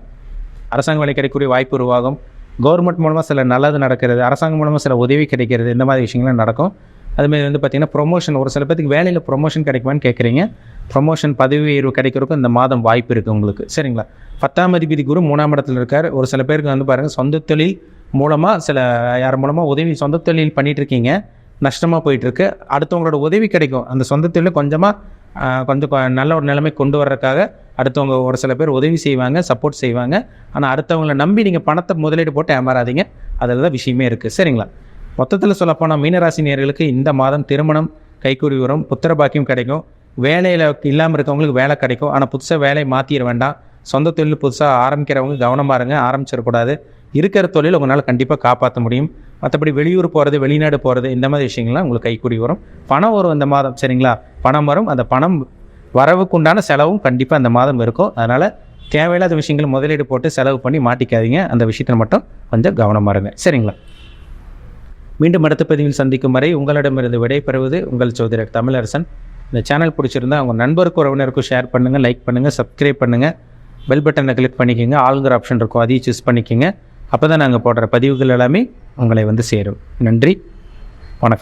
அரசாங்க வேலை கிடைக்கக்கூடிய வாய்ப்பு உருவாகும். கவர்மெண்ட் மூலமாக சில நல்லது நடக்கிறது, அரசாங்கம் மூலமாக சில உதவி கிடைக்கிறது, இந்த மாதிரி விஷயங்கள்லாம் நடக்கும். அதுமாதிரி வந்து பார்த்திங்கன்னா ப்ரொமோஷன், ஒரு சில பேருக்கு வேலையில் ப்ரொமோஷன் கிடைக்குமான்னு கேட்குறீங்க. ப்ரொமோஷன், பதவி உயர்வு கிடைக்கிறதுக்கும் இந்த மாதம் வாய்ப்பு இருக்குது உங்களுக்கு. சரிங்களா? 10ஆம் அதிபதி குரு 3ஆம் இடத்துல இருக்கார். ஒரு சில பேருக்கு வந்து பாருங்கள், சொந்த தொழில் மூலமாக சில யார் மூலமாக உதவி, சொந்த தொழில் பண்ணிகிட்டு இருக்கீங்க, நஷ்டமாக போயிட்டுருக்கு. அடுத்தவங்களோட உதவி கிடைக்கும். அந்த சொந்த தொழில் கொஞ்சம் நல்ல ஒரு நிலைமை கொண்டு வர்றதுக்காக அடுத்தவங்க ஒரு சில பேர் உதவி செய்வாங்க, சப்போர்ட் செய்வாங்க. ஆனால் அடுத்தவங்களை நம்பி நீங்கள் பணத்தை முதலீடு போட்டு ஏமாறாதீங்க. அதில் தான் விஷயமே இருக்குது. சரிங்களா? மொத்தத்தில் சொல்லப்போனால் மீனராசி நேயர்களுக்கு இந்த மாதம் திருமணம் கைக்கூடி வரும், புத்திர பாக்கியம் கிடைக்கும், வேலையில் இல்லாமல் இருக்கவங்களுக்கு வேலை கிடைக்கும். ஆனால் புதுசாக வேலையை மாற்றிட வேண்டாம். சொந்த தொழில் புதுசாக ஆரம்பிக்கிறவங்க கவனமாக இருங்க, ஆரம்பிச்சிடக்கூடாது. இருக்கிற தொழில் உங்களால் கண்டிப்பாக காப்பாற்ற முடியும். மற்றபடி வெளியூர் போகிறது, வெளிநாடு போகிறது, இந்த மாதிரி விஷயங்கள்லாம் உங்களுக்கு கைக்கூடி வரும். பணம் வரும் இந்த மாதம். சரிங்களா? பணம் வரும். அந்த பணம் வரவுக்கு உண்டான செலவும் கண்டிப்பாக அந்த மாதம் இருக்கும். அதனால் தேவையில்லாத விஷயங்களை முதலீடு போட்டு செலவு பண்ணி மாட்டிக்காதீங்க. அந்த விஷயத்தில் மட்டும் கொஞ்சம் கவனமாக இருங்க. சரிங்களா? மீண்டும் அடுத்த பதிவில் சந்திக்கும் வரை உங்களிடமிருந்து விடைபெறுவது உங்கள் ஜோதிடர் தமிழரசன். இந்த சேனல் பிடிச்சிருந்தா உங்கள் நண்பருக்கும் உறவினருக்கும் ஷேர் பண்ணுங்கள், லைக் பண்ணுங்கள், சப்ஸ்கிரைப் பண்ணுங்கள், பெல் பட்டனை கிளிக் பண்ணிக்கோங்க. ஆளுங்கிற ஆப்ஷன் இருக்கும், அதையும் சூஸ் பண்ணிக்கோங்க. அப்போ தான் நாங்கள் போடுற பதிவுகள் எல்லாமே உங்களை வந்து சேரும். நன்றி.